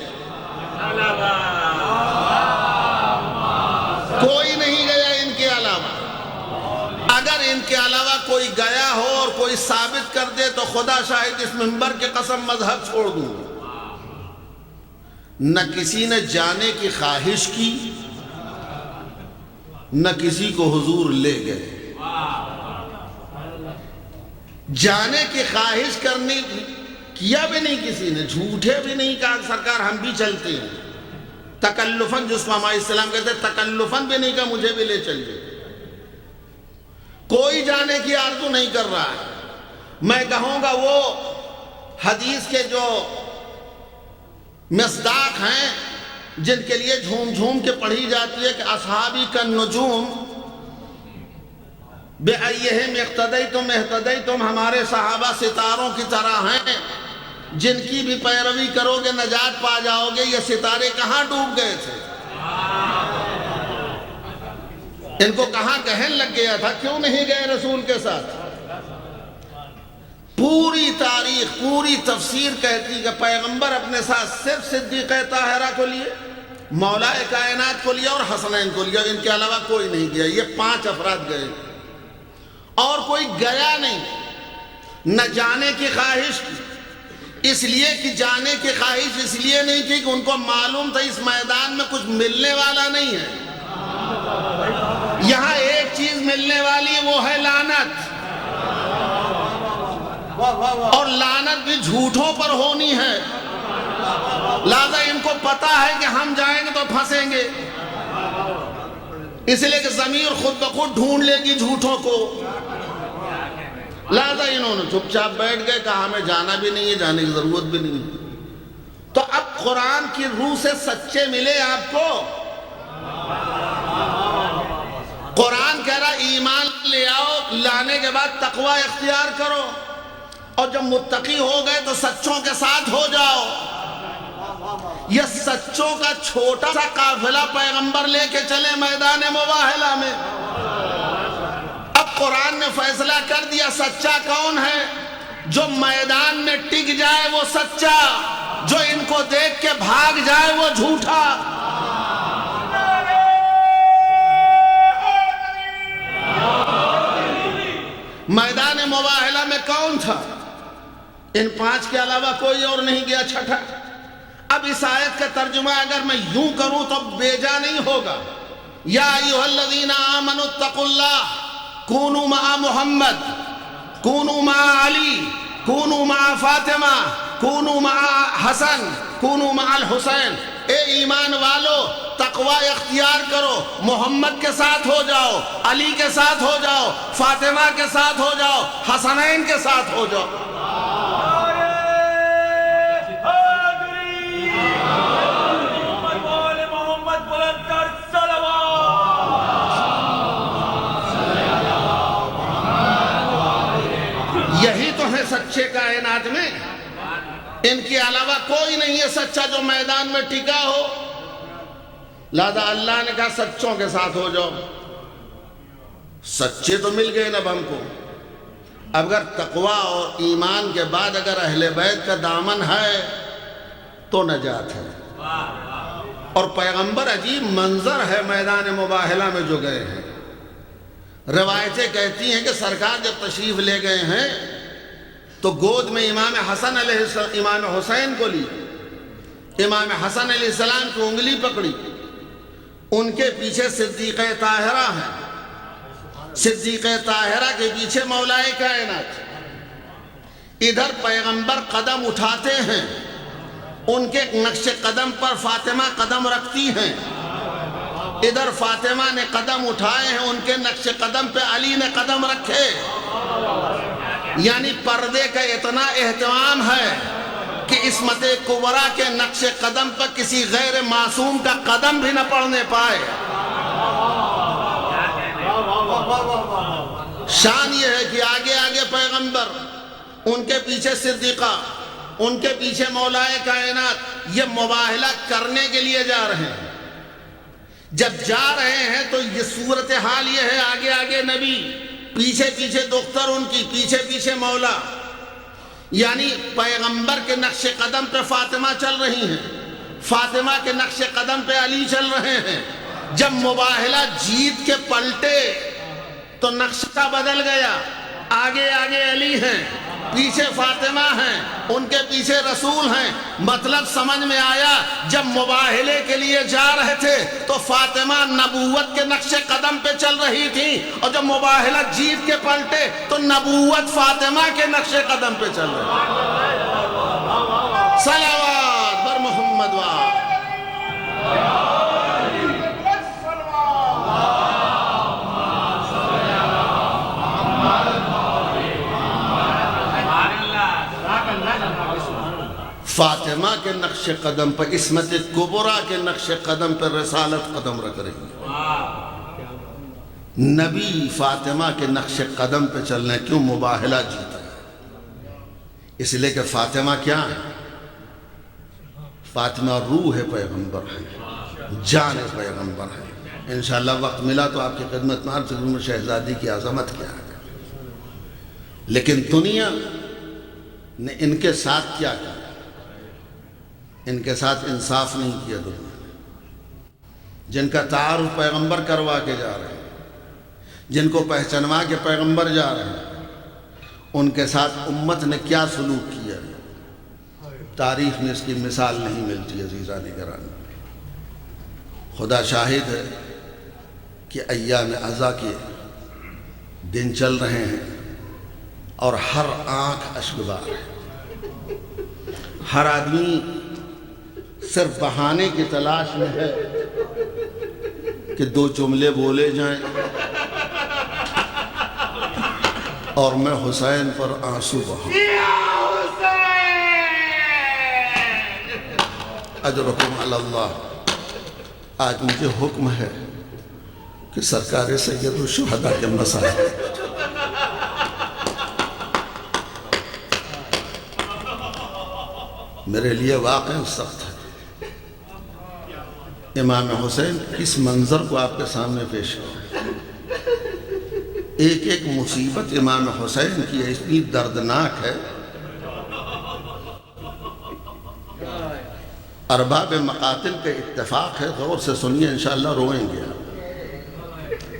کوئی نہیں گیا ان کے علاوہ۔ اگر ان کے علاوہ کوئی گیا ہو اور کوئی ثابت کر دے تو خدا شاہد اس منبر کے قسم مذہب چھوڑ دوں گا۔ نہ کسی نے جانے کی خواہش کی، نہ کسی کو حضور لے گئے۔ جانے کی خواہش کرنے کیا بھی نہیں کسی نے، جھوٹے بھی نہیں کہا سرکار ہم بھی چلتے ہیں، تکلفاً، جس کو ہمارے اسلام کہتے ہیں تکلفاً بھی نہیں کہا مجھے بھی لے چلیے۔ کوئی جانے کی آرزو نہیں کر رہا ہے، میں کہوں گا وہ حدیث کے جو مصداق ہیں جن کے لیے جھوم جھوم کے پڑھی جاتی ہے کہ اصحابی کالنجوم بِأَيِّهِمْ اقْتَدَيْتُمْ اهْتَدَيْتُمْ، ہمارے صحابہ ستاروں کی طرح ہیں، جن کی بھی پیروی کرو گے نجات پا جاؤ گے۔ یہ ستارے کہاں ڈوب گئے تھے؟ ان کو کہاں گہن لگ گیا تھا؟ کیوں نہیں گئے رسول کے ساتھ؟ پوری تاریخ، پوری تفسیر کہتی کہ پیغمبر اپنے ساتھ صرف صدیقہ طاہرہ کو لیے، مولا کائنات کو لیا اور حسنین کو لیا، ان کے علاوہ کوئی نہیں گیا۔ یہ 5 افراد گئے اور کوئی گیا نہیں۔ نہ جانے کی خواہش کی، اس لیے کہ جانے کی خواہش اس لیے نہیں کی کہ ان کو معلوم تھا اس میدان میں کچھ ملنے والا نہیں ہے۔ یہاں ایک چیز ملنے والی وہ ہے لعنت، اور لعنت بھی جھوٹوں پر ہونی ہے، لہذا ان کو پتا ہے کہ ہم جائیں گے تو پھنسیں گے، اس لیے کہ ضمیر خود بخود ڈھونڈ لے گی جھوٹوں کو، لہذا انہوں نے چپ چاپ بیٹھ گئے، کہا ہمیں جانا بھی نہیں ہے، جانے کی ضرورت بھی نہیں ہے۔ تو اب قرآن کی روح سے سچے ملے آپ کو، قرآن کہہ رہا ایمان لے آؤ، لانے کے بعد تقوی اختیار کرو، اور جب متقی ہو گئے تو سچوں کے ساتھ ہو جاؤ۔ یہ سچوں کا چھوٹا سا قافلہ پیغمبر لے کے چلے میدان مباہلہ میں۔ اب قرآن نے فیصلہ کر دیا سچا کون ہے؟ جو میدان میں ٹک جائے وہ سچا، جو ان کو دیکھ کے بھاگ جائے وہ جھوٹا۔ میدان مباہلہ میں کون تھا؟ ان 5 کے علاوہ کوئی اور نہیں گیا، چھٹا۔ اب اس آیت کا ترجمہ اگر میں یوں کروں تو بیجا نہیں ہوگا۔ یا ایھا الذین آمنوا اتقوا اللہ کونوا مع محمد، کونوا مع علی، کونوا مع فاطمہ، کونوا مع حسن، کونوا مع الحسین۔ اے ایمان والو، تقوی اختیار کرو، محمد کے ساتھ ہو جاؤ، علی کے ساتھ ہو جاؤ، فاطمہ کے ساتھ ہو جاؤ، حسنین کے ساتھ ہو جاؤ۔ یہی تو ہے سچے کائنات میں، ان کے علاوہ کوئی نہیں ہے سچا جو میدان میں ٹکا ہو۔ لہذا اللہ نے کہا سچوں کے ساتھ ہو جاؤ۔ سچے تو مل گئے نا ہم کو، اگر تقوی اور ایمان کے بعد اگر اہل بیت کا دامن ہے تو نجات ہے۔ اور پیغمبر عجیب منظر ہے میدان مباہلہ میں جو گئے ہیں۔ روایتیں کہتی ہیں کہ سرکار جب تشریف لے گئے ہیں تو گود میں امام حسن علیہ السلام، امام حسین کو لی، امام حسن علیہ السلام کی انگلی پکڑی، ان کے پیچھے صدیقہ طاہرہ ہیں، صدیقہ طاہرہ کے پیچھے مولا کائنات۔ ادھر پیغمبر قدم اٹھاتے ہیں، ان کے نقش قدم پر فاطمہ قدم رکھتی ہیں، ادھر فاطمہ نے قدم اٹھائے ہیں، ان کے نقش قدم پہ علی نے قدم رکھے۔ یعنی پردے کا اتنا اہتمام ہے کہ عصمت کبریٰ کے نقش قدم پر کسی غیر معصوم کا قدم بھی نہ پڑنے پائے۔ شان یہ ہے کہ آگے آگے پیغمبر، ان کے پیچھے صدیقہ، ان کے پیچھے مولا کائنات، یہ مباہلہ کرنے کے لیے جا رہے ہیں۔ جب جا رہے ہیں تو یہ صورتحال یہ ہے، آگے آگے نبی، پیچھے پیچھے دختر ان کی، پیچھے پیچھے مولا، یعنی پیغمبر کے نقش قدم پہ فاطمہ چل رہی ہیں، فاطمہ کے نقش قدم پہ علی چل رہے ہیں۔ جب مباہلہ جیت کے پلٹے تو نقشہ بدل گیا، آگے آگے علی ہیں، پیچھے فاطمہ ہیں، ان کے پیچھے رسول ہیں۔ مطلب سمجھ میں آیا، جب مباہلے کے لیے جا رہے تھے تو فاطمہ نبوت کے نقش قدم پہ چل رہی تھی، اور جب مباہلہ جیت کے پلٹے تو نبوت فاطمہ کے نقش قدم پہ چل رہی۔ صلوات بر محمد وآل۔ فاطمہ کے نقش قدم پر، عصمت کبریٰ کے نقش قدم پر رسالت قدم رکھ رہی ہے۔ نبی فاطمہ کے نقش قدم پہ چلنے کیوں مباہلہ جیتا ہے؟ اس لیے کہ فاطمہ کیا ہے؟ فاطمہ روح پیغمبر ہے، جان پیغمبر ہے۔ انشاءاللہ وقت ملا تو آپ کی خدمت میں عرض کروں شہزادی کی عظمت کیا ہے۔ لیکن دنیا نے ان کے ساتھ کیا کیا؟ ان کے ساتھ انصاف نہیں کیا دنیا نے۔ جن کا تعارف پیغمبر کروا کے جا رہے ہیں، جن کو پہچنوا کے پیغمبر جا رہے ہیں، ان کے ساتھ امت نے کیا سلوک کیا ہے؟ تاریخ میں اس کی مثال نہیں ملتی عزیزان گرامی۔ خدا شاہد ہے کہ ایام عزا کے دن چل رہے ہیں اور ہر آنکھ اشکبار ہے۔ ہر آدمی صرف بہانے کی تلاش میں ہے کہ دو جملے بولے جائیں اور میں حسین پر آنسو بہاؤں۔ اجرکم علی اللہ۔ آج مجھے حکم ہے کہ سرکار سید الشہداء کے مسائل میرے لیے واقعی سخت ہے۔ امام حسین کس منظر کو آپ کے سامنے پیش کریں؟ ایک ایک مصیبت امام حسین کی اتنی دردناک ہے۔ ارباب مقاتل کا اتفاق ہے، غور سے سنیے انشاءاللہ روئیں گے۔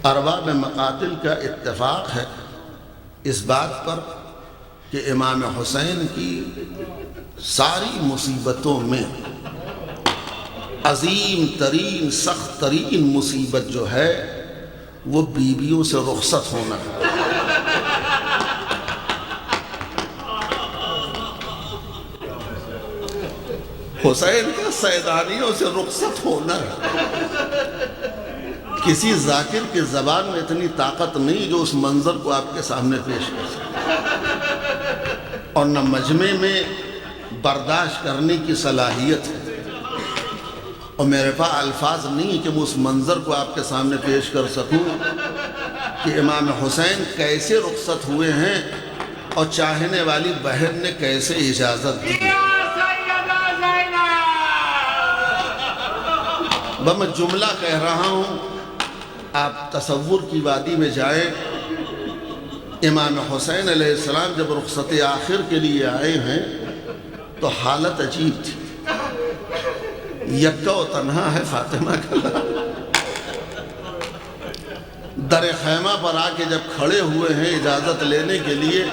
ارباب مقاتل کا اتفاق ہے اس بات پر کہ امام حسین کی ساری مصیبتوں میں عظیم ترین سخت ترین مصیبت جو ہے وہ بیویوں سے رخصت ہونا ہے۔ حسین کا سیدانیوں سے رخصت ہونا ہے۔ کسی ذاکر کی زبان میں اتنی طاقت نہیں جو اس منظر کو آپ کے سامنے پیش کر سکے، اور نہ مجمع میں برداشت کرنے کی صلاحیت ہے، اور میرے پاس الفاظ نہیں کہ میں اس منظر کو آپ کے سامنے پیش کر سکوں کہ امام حسین کیسے رخصت ہوئے ہیں اور چاہنے والی بہن نے کیسے اجازت دی۔ میں جملہ کہہ رہا ہوں، آپ تصور کی وادی میں جائیں۔ امام حسین علیہ السلام جب رخصت آخر کے لیے آئے ہیں تو حالت عجیب تھی۔ یکا و تنہا ہے فاطمہ کا۔ در خیمہ پر آ کے جب کھڑے ہوئے ہیں اجازت لینے کے لیے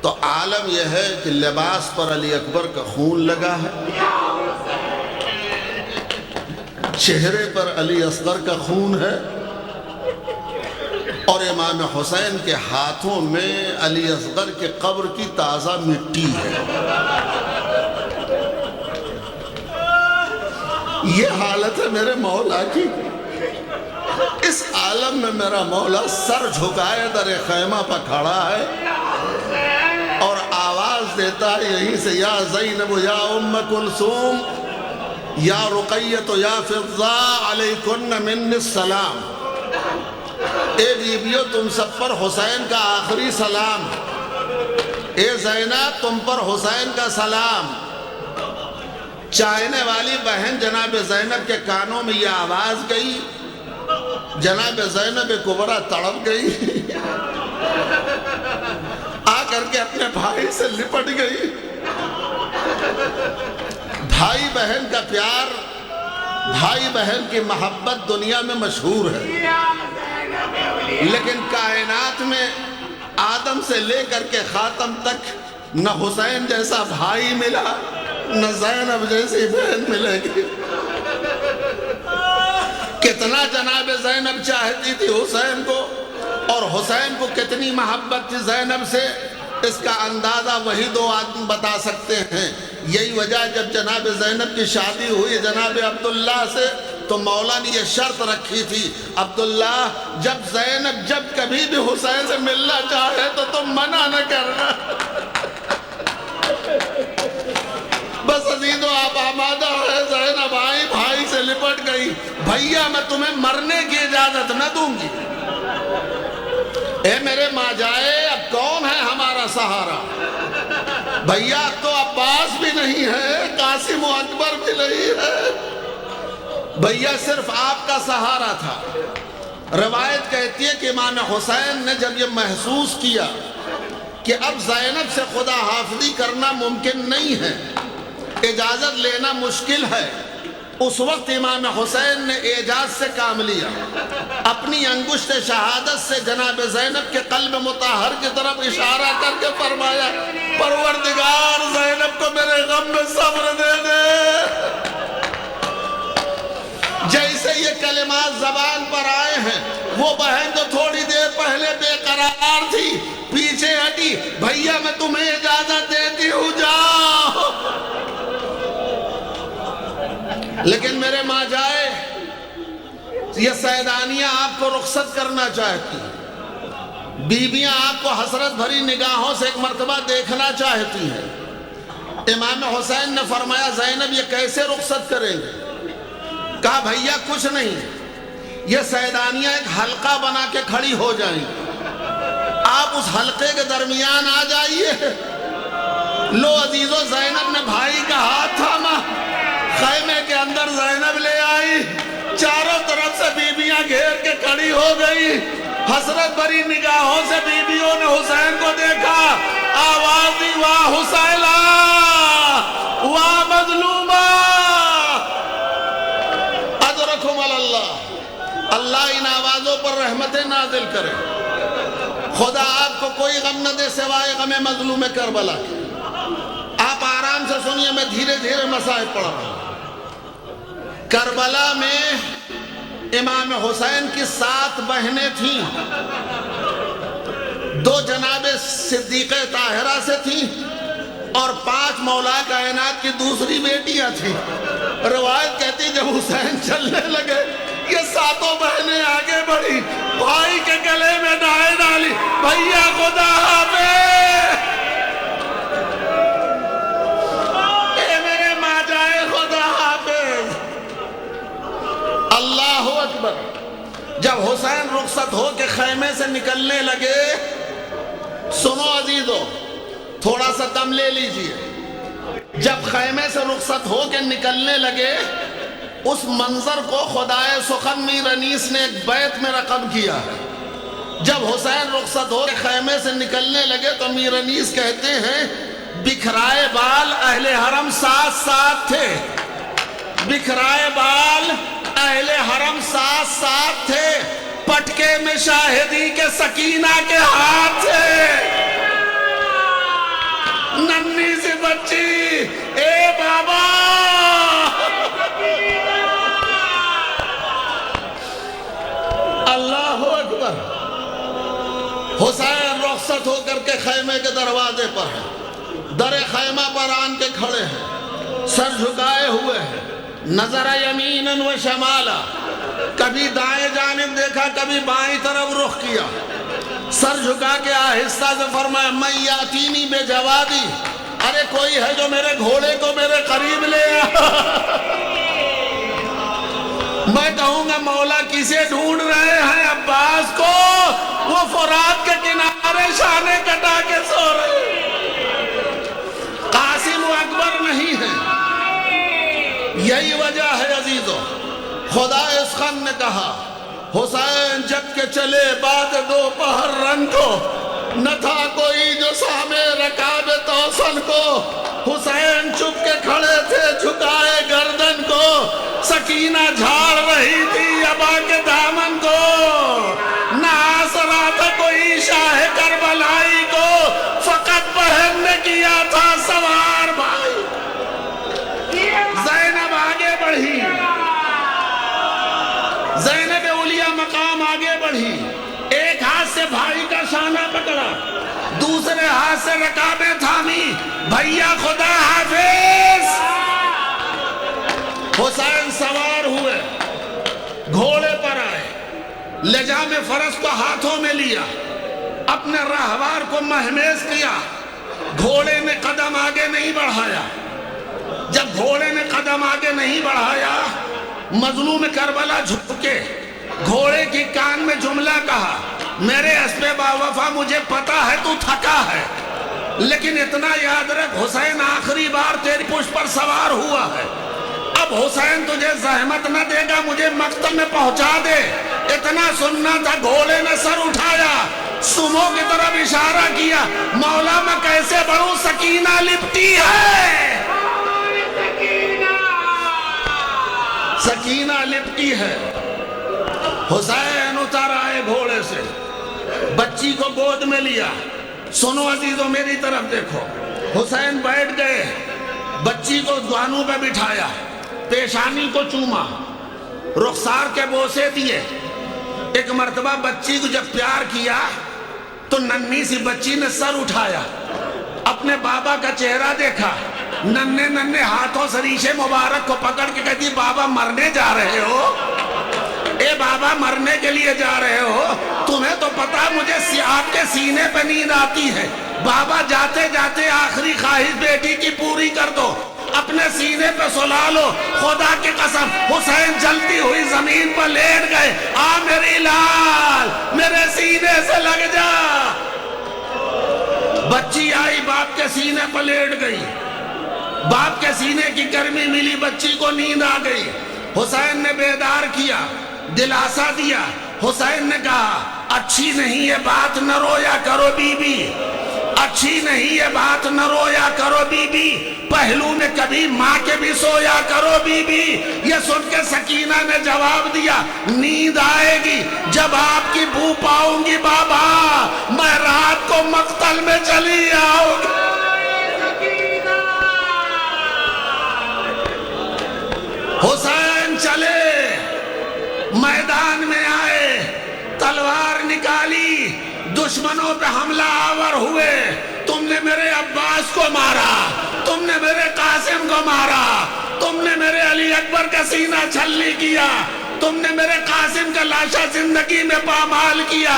تو عالم یہ ہے کہ لباس پر علی اکبر کا خون لگا ہے، چہرے پر علی اصغر کا خون ہے، اور امام حسین کے ہاتھوں میں علی اصغر کے قبر کی تازہ مٹی ہے۔ یہ حالت ہے میرے مولا کی۔ اس عالم میں میرا مولا سر جھکائے در خیمہ پر کھڑا ہے اور آواز دیتا ہے یہیں سے، یا زینب یا ام کلثوم یا رقیت یا فضہ علیکن من السلام۔ اے بیبیو تم سب پر حسین کا آخری سلام، اے زینب تم پر حسین کا سلام۔ چاہنے والی بہن جناب زینب کے کانوں میں یہ آواز گئی، جناب زینب کبریٰ تڑپ گئی، آ کر کے اپنے بھائی سے لپٹ گئی۔ بھائی بہن کا پیار، بھائی بہن کی محبت دنیا میں مشہور ہے، لیکن کائنات میں آدم سے لے کر کے خاتم تک نہ حسین جیسا بھائی ملا، نہ زینب جیسی بہن ملے گی۔ کتنا جناب زینب چاہتی تھی حسین کو، اور حسین کو کتنی محبت تھی زینب سے، اس کا اندازہ وہی دو آدمی بتا سکتے ہیں۔ یہی وجہ جب جناب زینب کی شادی ہوئی جناب عبداللہ سے تو مولا نے یہ شرط رکھی تھی، عبداللہ جب زینب جب کبھی بھی حسین سے ملنا چاہے تو تم منع نہ کرنا۔ گئی بھیا میں تمہیں مرنے کی اجازت نہ دوں گی۔ اے میرے ماں جائے اب کون ہے ہمارا سہارا؟ بھیا تو عباس بھی نہیں ہے، قاسم و اکبر بھی نہیں ہے، بھیا صرف آپ کا سہارا تھا۔ روایت کہتی ہے کہ امام حسین نے جب یہ محسوس کیا کہ اب زینب سے خدا حافظی کرنا ممکن نہیں ہے، اجازت لینا مشکل ہے، اس وقت امام حسین نے اعجاز سے کام لیا، اپنی انگشت شہادت سے جناب زینب کے قلب مطہر کی طرف اشارہ کر کے فرمایا پروردگار زینب کو میرے غم میں صبر دے دے۔ جیسے یہ کلمات زبان پر آئے ہیں، وہ بہن جو تھوڑی دیر پہلے بے قرار تھی پیچھے ہٹی، بھیا میں تمہیں اجازت دیتی ہوں جاؤ۔ لیکن میرے ماں جائے یہ سیدانیاں آپ کو رخصت کرنا چاہتی ہیں، بیویاں آپ کو حسرت بھری نگاہوں سے ایک مرتبہ دیکھنا چاہتی ہیں۔ امام حسین نے فرمایا زینب یہ کیسے رخصت کریں گے؟ کہا بھیا کچھ نہیں، یہ سیدانیاں ایک حلقہ بنا کے کھڑی ہو جائیں گی، آپ اس حلقے کے درمیان آ جائیے۔ لو عزیزو، زینب نے بھائی کا ہاتھ تھاما، خیمے کے اندر زینب لے آئی، چاروں طرف سے بیویاں گھیر کے کھڑی ہو گئی، حسرت بھری نگاہوں سے بیویوں نے حسین کو دیکھا، آواز دی واہ حسینہ واہ مظلومہ، اجرکم اللہ، اللہ ان آوازوں پر رحمتیں نازل کرے، خدا آپ کو کوئی غم نہ دے سوائے غم مظلوم کربلا کے۔ آپ آرام سے سنیے، میں دھیرے دھیرے مسائل پڑھ رہا ہوں۔ کربلا میں امام حسین کی 7 بہنیں تھیں، 2 جناب صدیقہ طاہرہ سے تھیں اور 5 مولا کائنات کی دوسری بیٹیاں تھیں۔ روایت کہتی جب حسین چلنے لگے یہ 7 بہنیں آگے بڑھی، بھائی کے گلے میں ڈائیں ڈالی، بھیا خدا حافظ۔ اے میرے ماں جائے خدا حافظ۔ اللہ اکبر۔ جب حسین رخصت ہو کے خیمے سے نکلنے لگے، سنو عزیزو تھوڑا سا دم لے لیجئے، جب خیمے سے رخصت ہو کے نکلنے لگے اس منظر کو خدائے سخن میر انیس نے ایک بیت میں رقم کیا ہے۔ جب حسین رخصت ہو کے خیمے سے نکلنے لگے تو میر انیس کہتے ہیں بکھرائے بال اہل حرم ساتھ ساتھ تھے، بکھرائے بال اہل حرم ساتھ ساتھ تھے، پٹکے میں شاہدی کے سکینہ کے ہاتھ تھے، ننھی سی بچی اے بابا۔ اللہ اکبر۔ حسین رخصت ہو کر کے خیمے کے دروازے پر ہیں، در خیمہ پر آن کے کھڑے ہیں، سر جھکائے ہوئے ہیں، نظر یمیناً و شمالا، کبھی دائیں جانب دیکھا کبھی بائیں طرف رخ کیا، سر جھکا کے آہستہ سے فرمایا من یاتینی بے جوادی، ارے کوئی ہے جو میرے گھوڑے کو میرے قریب لے آ۔ میں کہوں گا مولا کسے ڈھونڈ رہے ہیں؟ عباس کو، وہ فرات کے کنارے شانے کٹا کے سو رہے ہیں، قاسم و اکبر نہیں ہے۔ یہی وجہ ہے عزیزو، خدا اسخن نے کہا حسین جب کے چلے بعد دوپہر رن کو، نہ تھا کوئی جو سامے رکاب توسن کو، حسین چپ کے کھڑے تھے جھکائے گردن کو، سکینہ جھاڑ رہی تھی ابا کے دامن کو، نہ آسرا تھا کوئی شاہ کربلائی کو، فقط بہن نے کیا تھا سوار بھائی۔ زینب آگے بڑھی، زینب اولیاء مقام آگے بڑھی، ایک ہاتھ سے بھائی کا شانہ پکڑا، دوسرے ہاتھ سے رکابیں تھامی، بھیا خدا حافظ۔ حسین سوار ہوئے، گھوڑے پر آئے، لجام فرس کو ہاتھوں میں لیا، اپنے راہوار کو مہمیز کیا، گھوڑے نے قدم آگے نہیں بڑھایا۔ جب گھوڑے نے قدم آگے نہیں بڑھایا مظلوم کربلا جھکے گھوڑے کی کان میں جملہ کہا، میرے اسبِ باوفا مجھے پتا ہے تو تھکا ہے، لیکن اتنا یاد رکھ حسین آخری بار تیری پشت پر سوار ہوا ہے، اب حسین تجھے زحمت نہ دے گا، مجھے مقتل میں پہنچا دے۔ اتنا سننا تھا، گھوڑے نے سر اٹھایا، سمو کی طرف اشارہ کیا، مولا میں کیسے بڑھوں، سکینہ لپٹی ہے، سکینہ لپٹی ہے۔ حسین اتر آئے گھوڑے سے، بچی کو گود میں لیا۔ سنو عزیزوں میری طرف دیکھو، حسین بیٹھ گئے، بچی کو دھانوں پہ بٹھایا، پیشانی کو چوما، رخسار کے بوسے دیے۔ ایک مرتبہ بچی کو جب پیار کیا تو ننھی سی بچی نے سر اٹھایا، اپنے بابا کا چہرہ دیکھا، ننھے ننھے ہاتھوں سے ریشے مبارک کو پکڑ کے کہتی بابا مرنے جا رہے ہو، اے بابا مرنے کے لیے جا رہے ہو، تمہیں تو پتا مجھے آپ کے سینے پہ نیند آتی ہے، بابا جاتے جاتے آخری خواہش بیٹی کی پوری کر دو، اپنے سینے پہ سلا لو۔ خدا کی قسم حسین جلتی ہوئی زمین پر لیٹ گئے، آ میری لال میرے سینے سے لگ جا۔ بچی آئی باپ کے سینے پر لیٹ گئی، باپ کے سینے کی گرمی ملی، بچی کو نیند آ گئی۔ حسین نے بیدار کیا، دلاسا دیا۔ حسین نے کہا اچھی نہیں یہ بات نہ رویا کرو بی بی، اچھی نہیں یہ بات نہ رویا کرو بی بی، پہلو میں کبھی ماں کے بھی سویا کرو بی بی۔ یہ سن کے سکینہ نے جواب دیا نیند آئے گی جب آپ کی بو پاؤں گی بابا، میں رات کو مقتل میں چلی آؤں گی۔ حسین چلے، میدان میں آئے، تلوار نکالی، دشمنوں پہ حملہ آور ہوئے۔ تم نے میرے عباس کو مارا، تم نے میرے قاسم کو مارا، تم نے میرے علی اکبر کا سینہ چھلنی کیا، تم نے میرے قاسم کا لاشا زندگی میں پامال کیا۔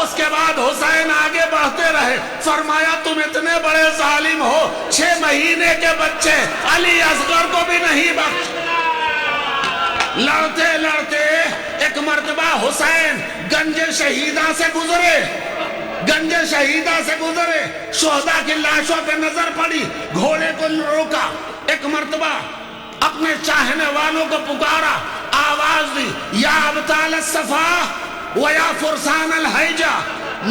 اس کے بعد حسین آگے بڑھتے رہے، فرمایا تم اتنے بڑے ظالم ہو، 6 مہینے کے بچے علی اصغر کو بھی نہیں بخش۔ لڑتے لڑتے ایک مرتبہ حسین گنج شہیدہ سے گزرے، گنج شہیدہ سے گزرے، شہداء کی لاشوں پہ نظر پڑی، گھوڑے کو روکا، ایک مرتبہ اپنے چاہنے والوں کو پکارا، آواز دی یا ابطال الصفا و یا فرسان الحیجہ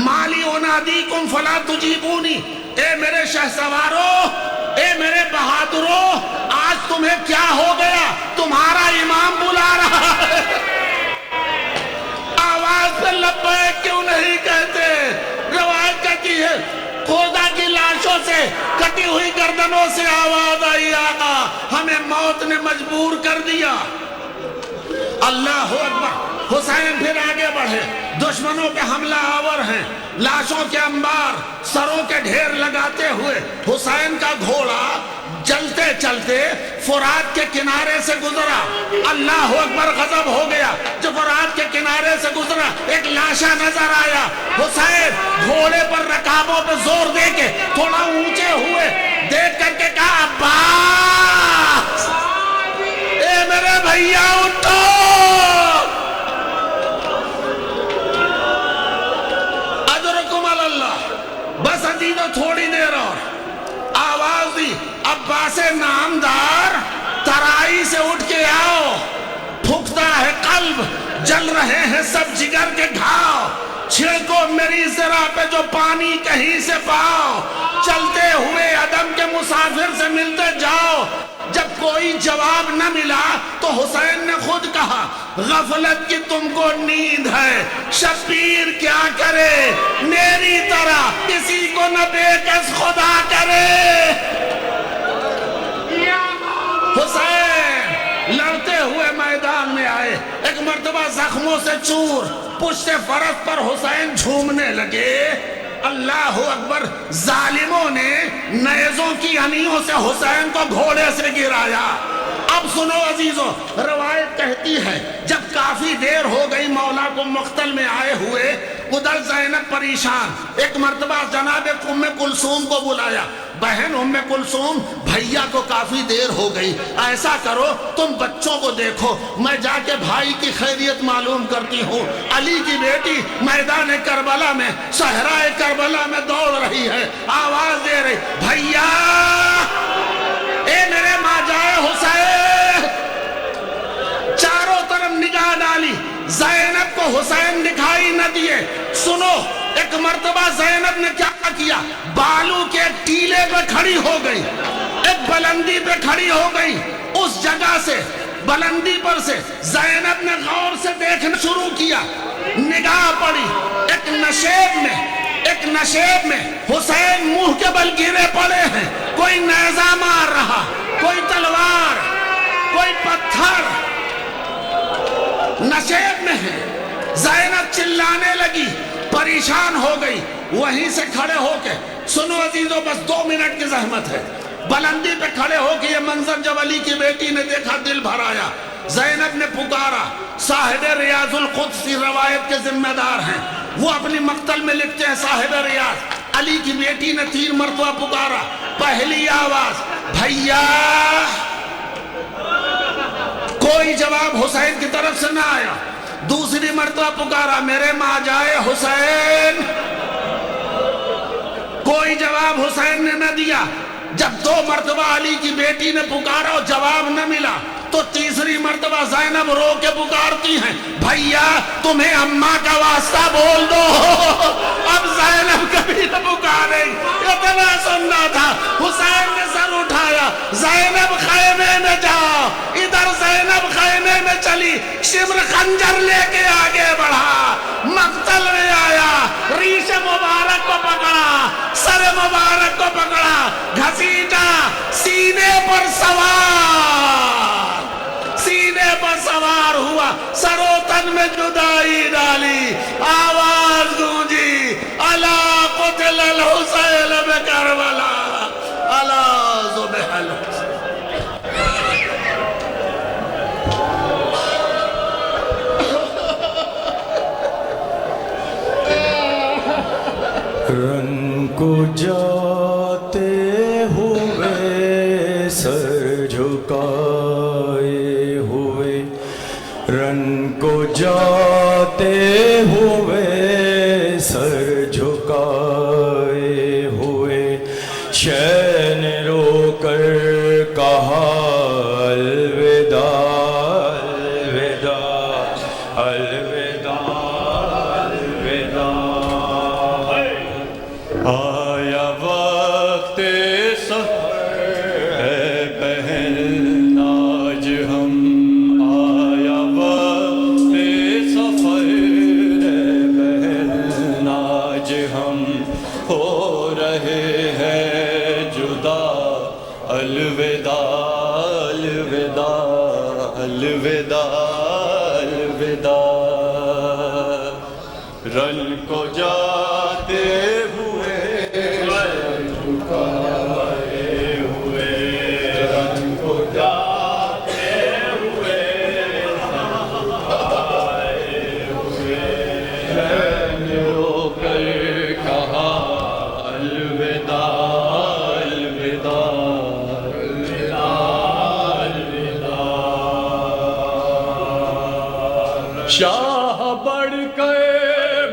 مالی انادیکم فلا تجیبونی، اے میرے شہسواروں، اے میرے بہادروں، آج تمہیں کیا ہو گیا، تمہارا امام بلا رہا ہے۔ آواز پہ لبیک کیوں نہیں کہتے؟ روایت کہتی ہے خدا کی لاشوں سے، کٹی ہوئی گردنوں سے آواز آئی آقا ہمیں موت نے مجبور کر دیا۔ اللہ اکبر۔ حسین پھر آگے بڑھے، دشمنوں پہ حملہ آور ہیں، لاشوں کے انبار، سروں کے ڈھیر لگاتے ہوئے حسین کا گھوڑا چلتے چلتے فرات کے کنارے سے گزرا۔ اللہ اکبر، غضب ہو گیا جو فرات کے کنارے سے گزرا، ایک لاشا نظر آیا۔ حسین گھوڑے پر رکابوں پہ زور دے کے تھوڑا اونچے ہوئے، دیکھ کر کے کہا عباس، اے میرے بھیا اٹھو۔ بس عزیزو تھوڑی دیر اور، آواز دی عباس نامدار ترائی سے اٹھ کے آؤ، پھکتا ہے قلب، جل رہے ہیں سب جگر کے گھاؤ، چھڑکو میری ذرا پہ جو پانی کہیں سے پاؤ، چلتے ہوئے عدم کے مسافر سے ملتے جاؤ۔ جب کوئی جواب نہ ملا تو حسین نے خود کہا غفلت کی تم کو نیند ہے، شبیر کیا کرے میری طرح کسی کو نہ بے کس خدا کرے۔ حسین لڑتے ہوئے میدان میں آئے، ایک مرتبہ زخموں سے چور، پشت فرس پر حسین جھومنے لگے۔ اللہ اکبر، ظالموں نے نیزوں کی انیوں سے حسین کو گھوڑے سے گرایا۔ اب سنو عزیزو، روایت کہتی ہے جب کافی دیر ہو گئی مولا کو مقتل میں آئے ہوئے، ادھر زینب پریشان. ایک مرتبہ جناب ام کلثوم کو بلایا. بہن ام کلثوم بھیا کو کافی دیر ہو گئی, ایسا کرو تم بچوں کو دیکھو, میں جا کے بھائی کی خیریت معلوم کرتی ہوں. علی کی بیٹی میدان کربلا میں, صحرائے کربلا میں دوڑ رہی ہے, آواز دے رہی, بھیا اے میرے ماں جائے حسین. چاروں طرف نگاہ ڈالی, زینب کو حسین دکھائی نہ دیے. سنو ایک مرتبہ زینب نے کیا کیا, بالو کے ٹیلے پہ کھڑی ہو گئی, ایک بلندی پہ کھڑی ہو گئی. اس جگہ سے بلندی پر سے زینب نے غور سے دیکھنا شروع کیا, نگاہ پڑی. ایک نشیب میں حسین منہ کے بل گرے پڑے ہیں, کوئی نیزہ مار رہا, کوئی تلوار, کوئی پتھر, نشیب میں ہے. زینب چلانے لگی, پریشان ہو گئی. وہیں سے کھڑے ہو کے, سنو عزیزو بس 2 منٹ کی زحمت ہے, بلندی پہ کھڑے ہو کے یہ منظر جب علی کی بیٹی نے دیکھا دل بھر آیا. زینب نے پکارا, صاحب ریاض القدس روایت کے ذمہ دار ہیں, وہ اپنی مقتل میں لکھتے ہیں صاحب ریاض. علی کی بیٹی نے 3 مرتبہ پکارا. پہلی آواز بھیا, کوئی جواب حسین کی طرف سے نہ آیا. دوسری مرتبہ پکارا, میرے ماں جائے حسین, کوئی جواب حسین نے نہ دیا. جب 2 مرتبہ علی کی بیٹی نے پکارا اور جواب نہ ملا تو تیسری مرتبہ زینب رو کے پکارتی ہیں, بھیا تمہیں اماں کا واسطہ بول دو. اب زینب کبھی نہ پکارے, اتنا سننا تھا. حسین نے سر اٹھایا, زینب خیمے میں جاؤ. ادھر زینب خیمے میں چلی, شمر خنجر لے کے آگے بڑھا, مقتل میں آیا, ریش مبارک کو پکڑا, سر مبارک کو پکڑا, گھسیٹا, سینے پر سوار ہوا, سر و تن میں جدائی ڈالی. آواز گونجی, الا قتل الحسین بکربلا, الا ذبح الحسین. رن کو جاتے ہوئے سر جھکائے ہوئے, رن کو جاتے ہوئے سر جھکائے ہوئے, شہ نے رو کر کہا الوداع الوداع الوداع الوداع. آیا وقت سفر ہے بہن آج ہم, آیا وقت سفر ہے بہن آج ہم, ہو رہے ہیں جدا, الوداع الوداع الوداع الوداع. رن کو جاتے ہوئے سر جھکائے ہوئے, رن کو جاتے ہوئے سر جھکائے ہوئے, شہ نے رو کر کہا الوداع الوداع الوداع الوداع. شاہ بڑھ کر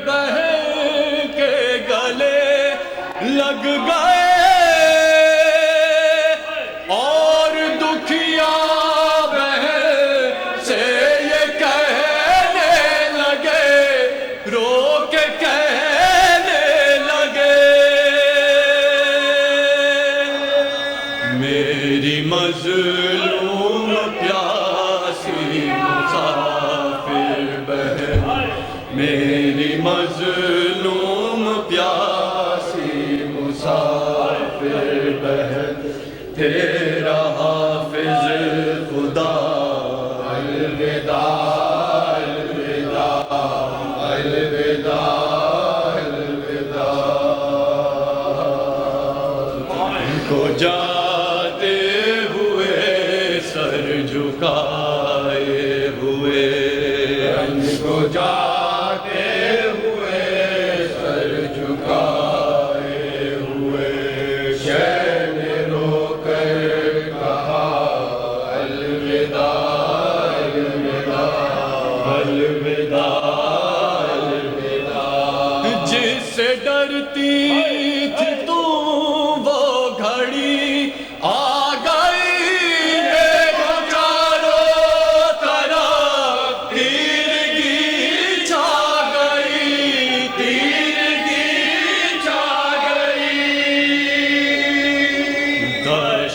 بہن کے گلے لگ گئے اور دکھیا بہن سے یہ کہنے لگے, رو کے کہنے لگے, میری مظلوم پیاسی مسافر بہن, میری مظلوم پیاسی مسافر بہن, تیرا حافظ خدا الوداع الوداع الوداع الوداع. کو جاتے ہوئے سر جھکائے ہوئے, کو جاتے ہوئے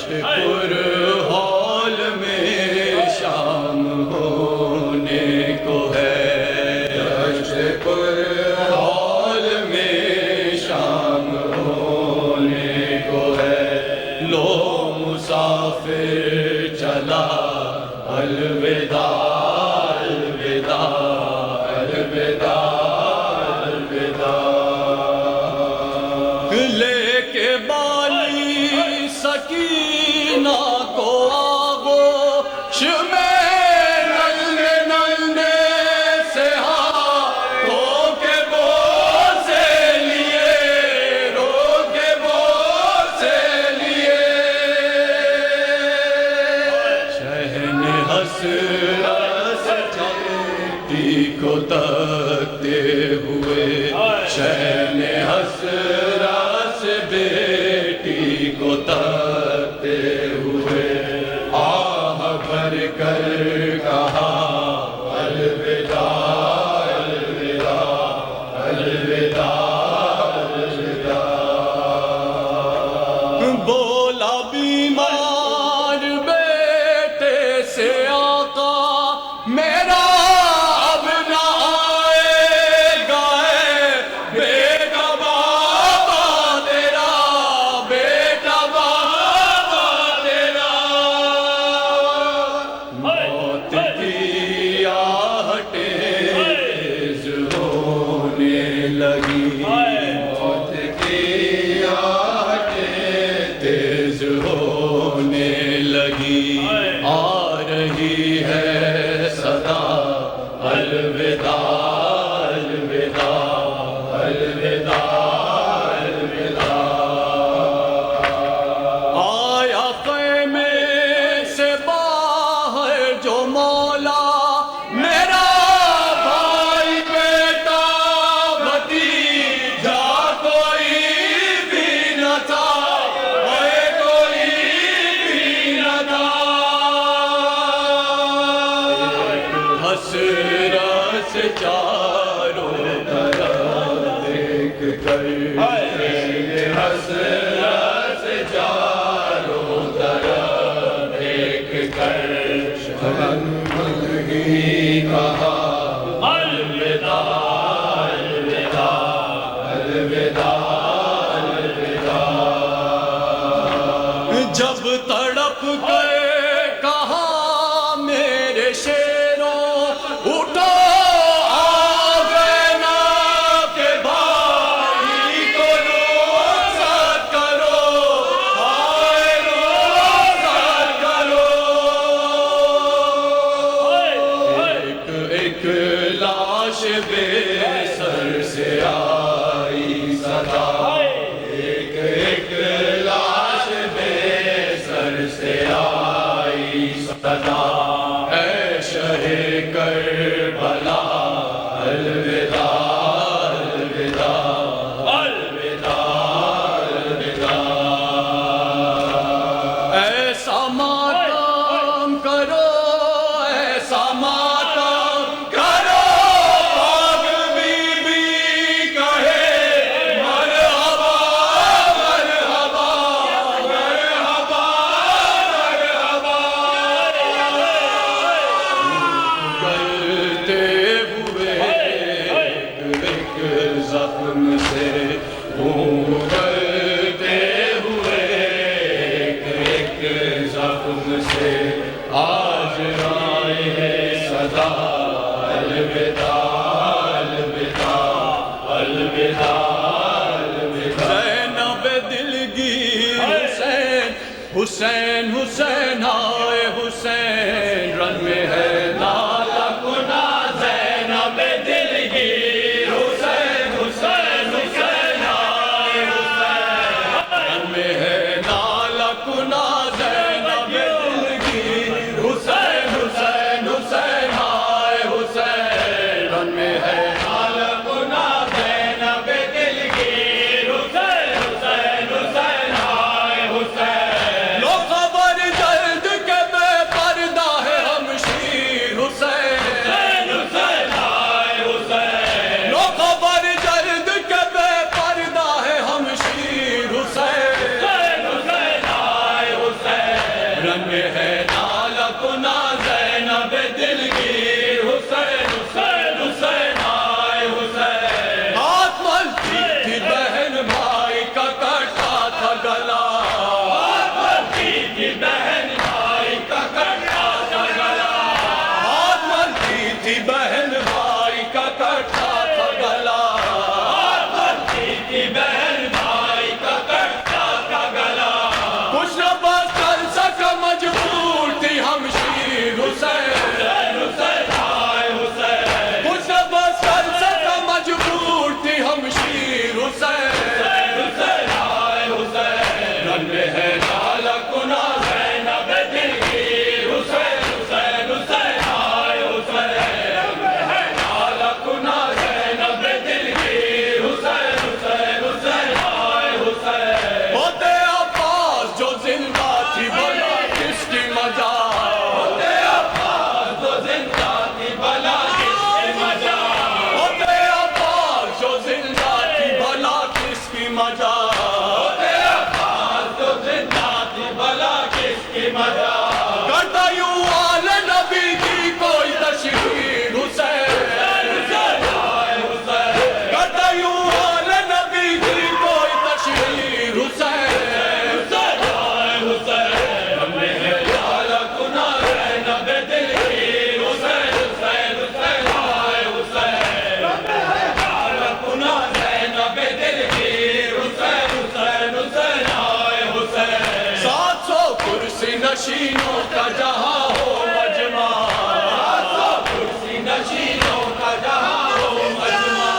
دشت پر ہال میں شام ہونے کو ہے، دشت پر ہال میں شام ہونے کو ہے، لو مسافر چلا الوداع الوداع الوداع الوداع، لے کے بالی سکینہ کو آغوش میں نلے نلے سے ہاتھوں کے بوسے لیے، رو کے بوسے لیے، شہن حسرت چاندی کو تکتے ہوئے، شہن حسرت بیٹی کو تکتے ہوئے، آہ بھر کر کہا الوداع الوداع الوداع الوداع، بولا بیمار بیٹے سے آقا میرا اب نہ آئے گا، بیٹا بابا تیرا، بیٹا بابا تیرا، موت کی آہٹیں تیز ہونے لگی، موت کی آہٹیں تیز ہونے لگی، آ رہی ہے صدا الوداع الوداع الوداع الوداع، آیا خیمے سے باہر جو مولا میرا بھائی بیٹا بھتیجا کوئی بھی نہ تھا، کوئی بھی نہ تھا، حسرت سے چاروں طرف دیکھ کر، حسرت سے چاروں طرف دیکھ کر، شرمندگی کہا الوداع الوداع الوداع الوداع، جب تڑپ گئے کہا میرے شیروں اٹھو آ گئے نا کہ بھائی کو روزہ کرو، ہائے روزہ کرو، ایک ایک لاش بے سر سے آئی صدا، ایک ایک لاش بے سر سے آئی صدا، اے شہ کربلا الوداع الوداع الوداع الوداع، ایسا ماتم کرو ایسا ماتم کرو، پاک بی بی کہے مرحبا مرحبا مرحبا مرحبا، کرتے ہوئے ایک ایک زخم سے، کرتے ہوئے ایک ایک زخم سے، آج آئے ہے صدا الوداع الوداع الوداع الوداع، زینب دلگیر حسین حسین حسین آئے حسین، رن میں ہے نالا کنا زینب دلگیر حسین حسین حسین آئے حسین، رن میں ہے نالا کنا زینب دلگیر حسین حسین حسین آئے حسین، رن میں ہے نالا کنا زینب دلگیر حسین حسین حسین آئے حسین، لو خبر درد کے بے پردہ ہے ہم شیر حسین، رنگ ہے نالا کنا زینب دلگیر حسین حسین حسین آئے حسین ہاتھ ملتی تھی بہن بھائی کا کٹا تھا گلا ہاتھ ملتی تھی بہن بھائی کا کٹا تھا گلا ہاتھ ملتی تھی بہن بھائی کا کٹا تھا گلا ہاتھ ملتی تھی بہن بھائی کا کٹا تھا گلا کچھ نہ بس کر سکا مجبور تھی ہم شیر حسین حسین آئے حسین کچھ نہ بس کر سکا مجبور تھی ہم شیر حسین حسین آئے حسین رنگ ہے لالا کنا زینب دلگیر حسین حسین حسین آئے حسین رنگ ہے لالا کنا زینب دلگیر حسین حسین حسین آئے حسین ہوتے عباس جو زندہ تھی بلا کس کی مجال ہوتے عباس جو زندہ تھی بلا کس کی مجال ہوتے عباس جو زندہ تھی بلا کس کی مجال ہوتے عباس جو زندہ تھی بلا کس کی مجال کرتا یوں آل نبی کی کوئی تشہیر حسین حسین آئے حسین کرتا یوں آل نبی کی کوئی تشہیر حسین حسین آئے حسین ہم نے ہے لالا کنا زینب دلگیر حسین حسین حسین آئے حسین ہم نے ہے لالا کنا زینب دلگیر حسین حسین حسین آئے حسین 700 کرسی نشینوں کا جہاں ہو مجمع 700 کرسی نشینوں کا جہاں ہو مجمع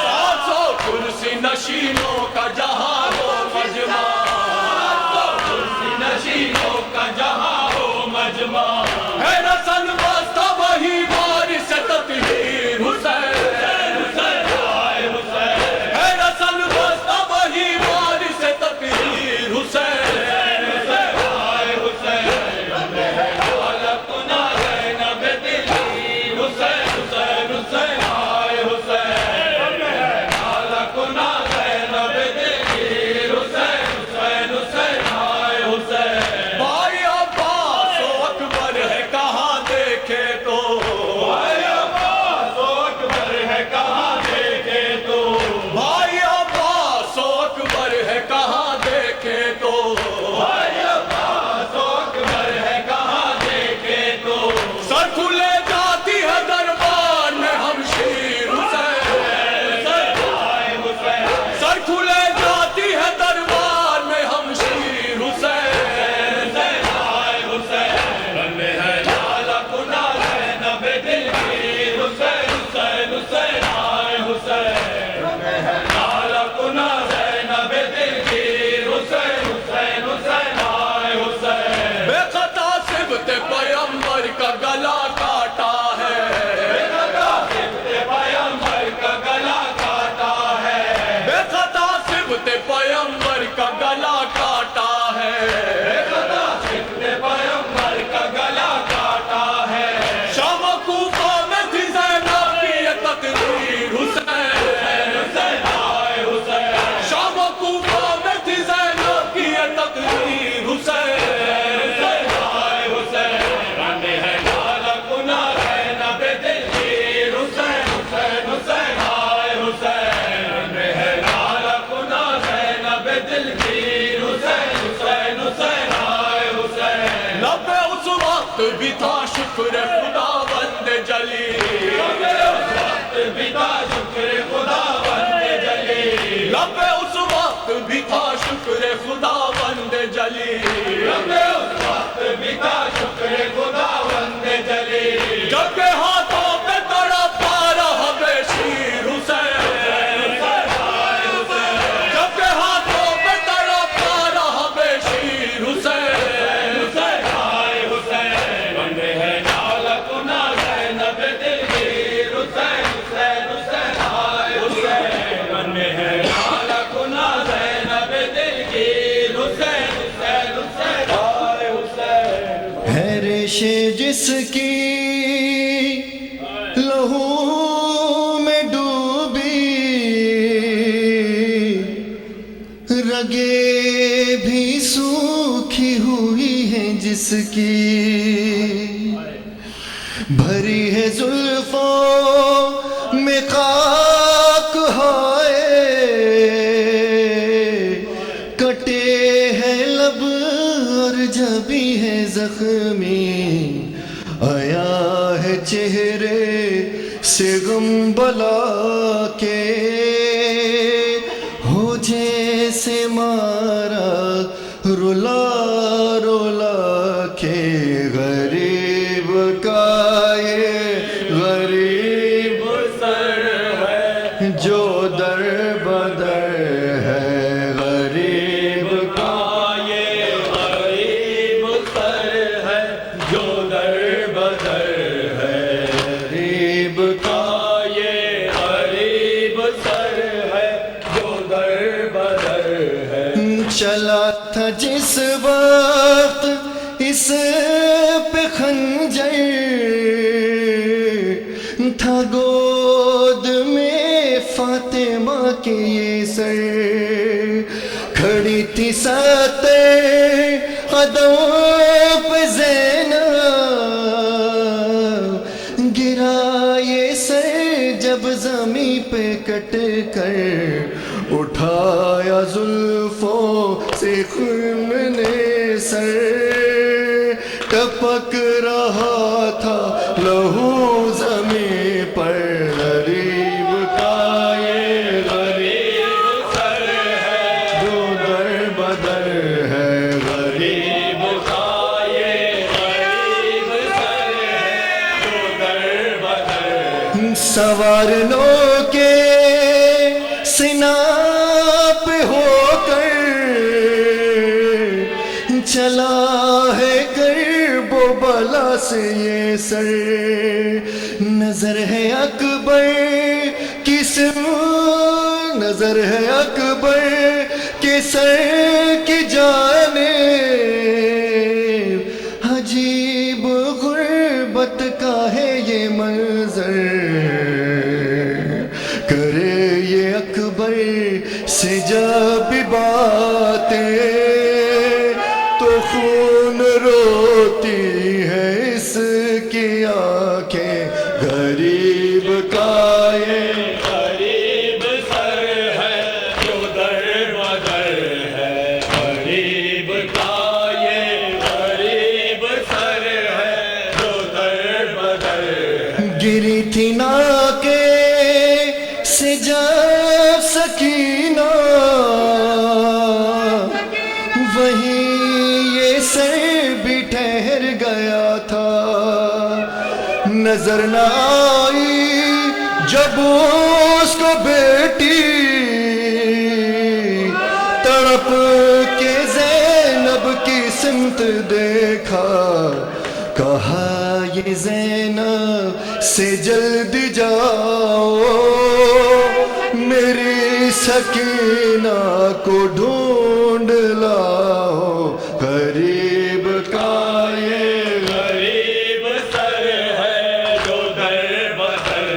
700 کرسی نشینوں کا جہاں ہو مجمع 700 کرسی نشینوں کا جہاں ہو مجمع ہے رسن بستہ وہی وارث تطہیر حسین حسین آئے حسین ہے رسن بستہ وہی وارث تطہیر حسین حسین آئے حسین رنگ ہے لالا کنا زینب دلگیر حسین حسین حسین آئے حسین رنگ ہے لالا کنا زینب دلگیر حسین حسین حسین آئے حسین بھائی عباس و اکبر ہے کہاں دیکھے تو بھائی عباس و اکبر ہے کہاں دیکھے تو بھائی عباس و اکبر ہے کہاں دیکھے تو بھائی عباس و اکبر ہے کہاں دیکھے تو سر کھلے جاتی ہے دربار میں ہم شیر حسین حسین آئے حسین سر کھلے جاتی ہے دربار میں ہم شیر حسین حسین آئے حسین رنگ ہے لالا کنا زینب دلگیر حسین حسین حسین آئے حسین رنگ ہے لالا کنا زینب دلگیر حسین حسین حسین آئے حسین بے خطا صبت پیمبر کا گلا کاٹا ہے بے خطا صبت پیمبر کا گلا کاٹا ہے بے خطا صبت پیمبر کا گلا کاٹا ہے بے خطا صبت پیمبر کا گلا کاٹا ہے شام و کوفہ میں تھی زینب کی یہ تقریر حسین حسین آئے حسین شام و کوفہ میں تھی زینب کی یہ تقریر حسین حسین آئے حسین رنگ ہے لالا کنا زینب دلگیر حسین حسین حسین آئے حسین رنگ ہے لالا کنا زینب دلگیر حسین حسین حسین آئے حسین لب اس وقت بھی تھا شکر خدا بند جلی لب اس وقت بھی تھا شکر خدا بند جلی لب اس وقت بھی تھا شکر خدا بند جلی لب اس وقت بھی تھا شکر خدا بند جلی جب کہ ہاتھوں پہ تڑپا رہا بے شیر حسین حسین آئے حسین جب کہ ہاتھوں پہ تڑپا رہا بے شیر حسین حسین آئے حسین رنگ ہے لالا کنا زینب دلگیر حسین حسین حسین آئے حسین رنگ ہے لالا کنا زینب دلگیر حسین حسین حسین آئے حسین ہے ریش جس کی لہو میں ڈوبی رگے بھی سوکھی ہوئی ہیں جس کی بھری ہے زلفوں میں خاک ہائے کٹے ہیں لب اور جبی ہے زخمی آیا ہے چہرے سے غم بلا کے ہو جیسے مارا رلا رلا کے غریب کا یہ غریب سر ہے جو در بدر ہے غریب کا یہ غریب سر ہے جو در بدر ہے غریب کا یہ غریب سر ہے جو در بدر ہے چلا تھا جس وقت اس پہ خنجر تھا گود میں فاطمہ کے یہ سر کھڑی تھی ساتے قدم پہ زینب گرا یہ سر جب زمیں پہ کٹ کر اٹھایا زلفوں سے خون نے سر ٹپک رہا تھا لہو زمیں پر غریب کا یہ غریب سر ہے جو در بدر ہے غریب کا یہ غریب سر ہے جو در بدر ہے سوار لو کے سنا پہ ہو کر چلا ہے کرب و بلا سے یہ سر نظر ہے اکبر کی نظر ہے اکبر کے سر کی جانب عجیب غربت کا ہے یہ منظر کرے یہ اکبر سے جب باتیں تو خون روتی ہے اس کی آنکھیں غریب کا یہ غریب سر ہے جو در بدر ہے غریب کا یہ غریب سر ہے جو در بدر ہے گری تھی نا کے سے جب سکینہ وہیں یہ سر بھی ٹھہر گیا تھا نظر نہ آئی جب اس کو بیٹی تڑپ کے زینب کی سمت دیکھا کہا یہ زینب سے جلد جاؤ میری سکینہ کو ڈھونڈ لاؤ غریب کا یہ غریب سر ہے جو در بدر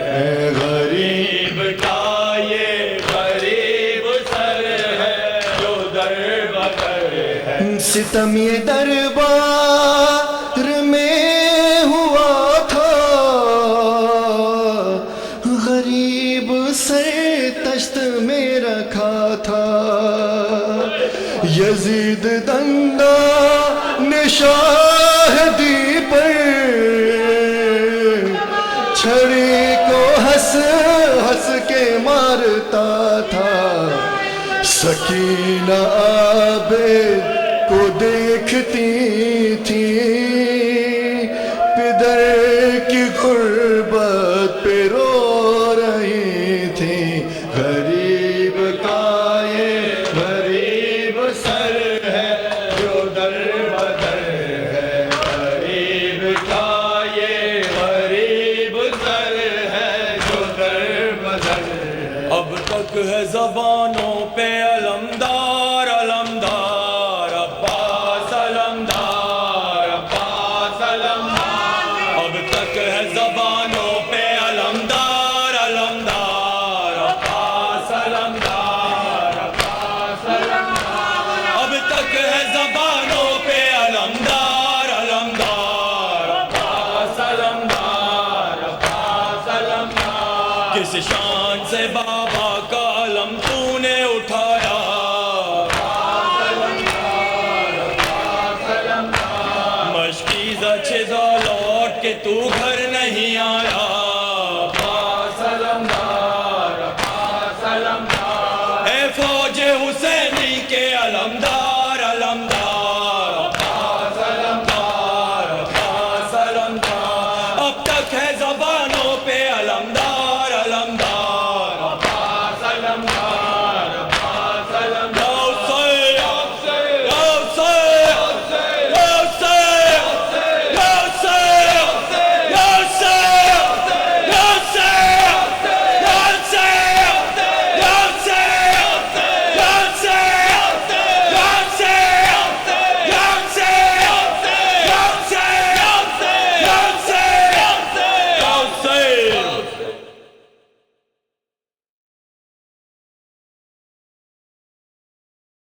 ہے غریب کا یہ غریب سر ہے جو در بدر ہے ستم یہ دربار میں ہوا تھا غریب سر تشت میں رکھا تھا یزید دندان شاہدی پر چھڑی کو ہنس ہنس کے مارتا تھا سکینہ عابد کو دیکھتی تھی پدر کی غربت پہ رو رہی تھی غریب کا یہ غریب سر ہے جو در بدر ہے غریب کا یہ غریب سر ہے جو در بدر ہے اب تک ہے زبانوں پہ علمدار علمدار عباس علمدار عباس علمدار اب تک ہے زبانوں پہ علمدار علمدار عباس علمدار عباس علمدار اب تک ہے زبانوں پہ علمدار کس شان سے بابا کا علم تو نے اٹھایا مشکیزہ چھزا لوٹ کے تو گھر نہیں آیا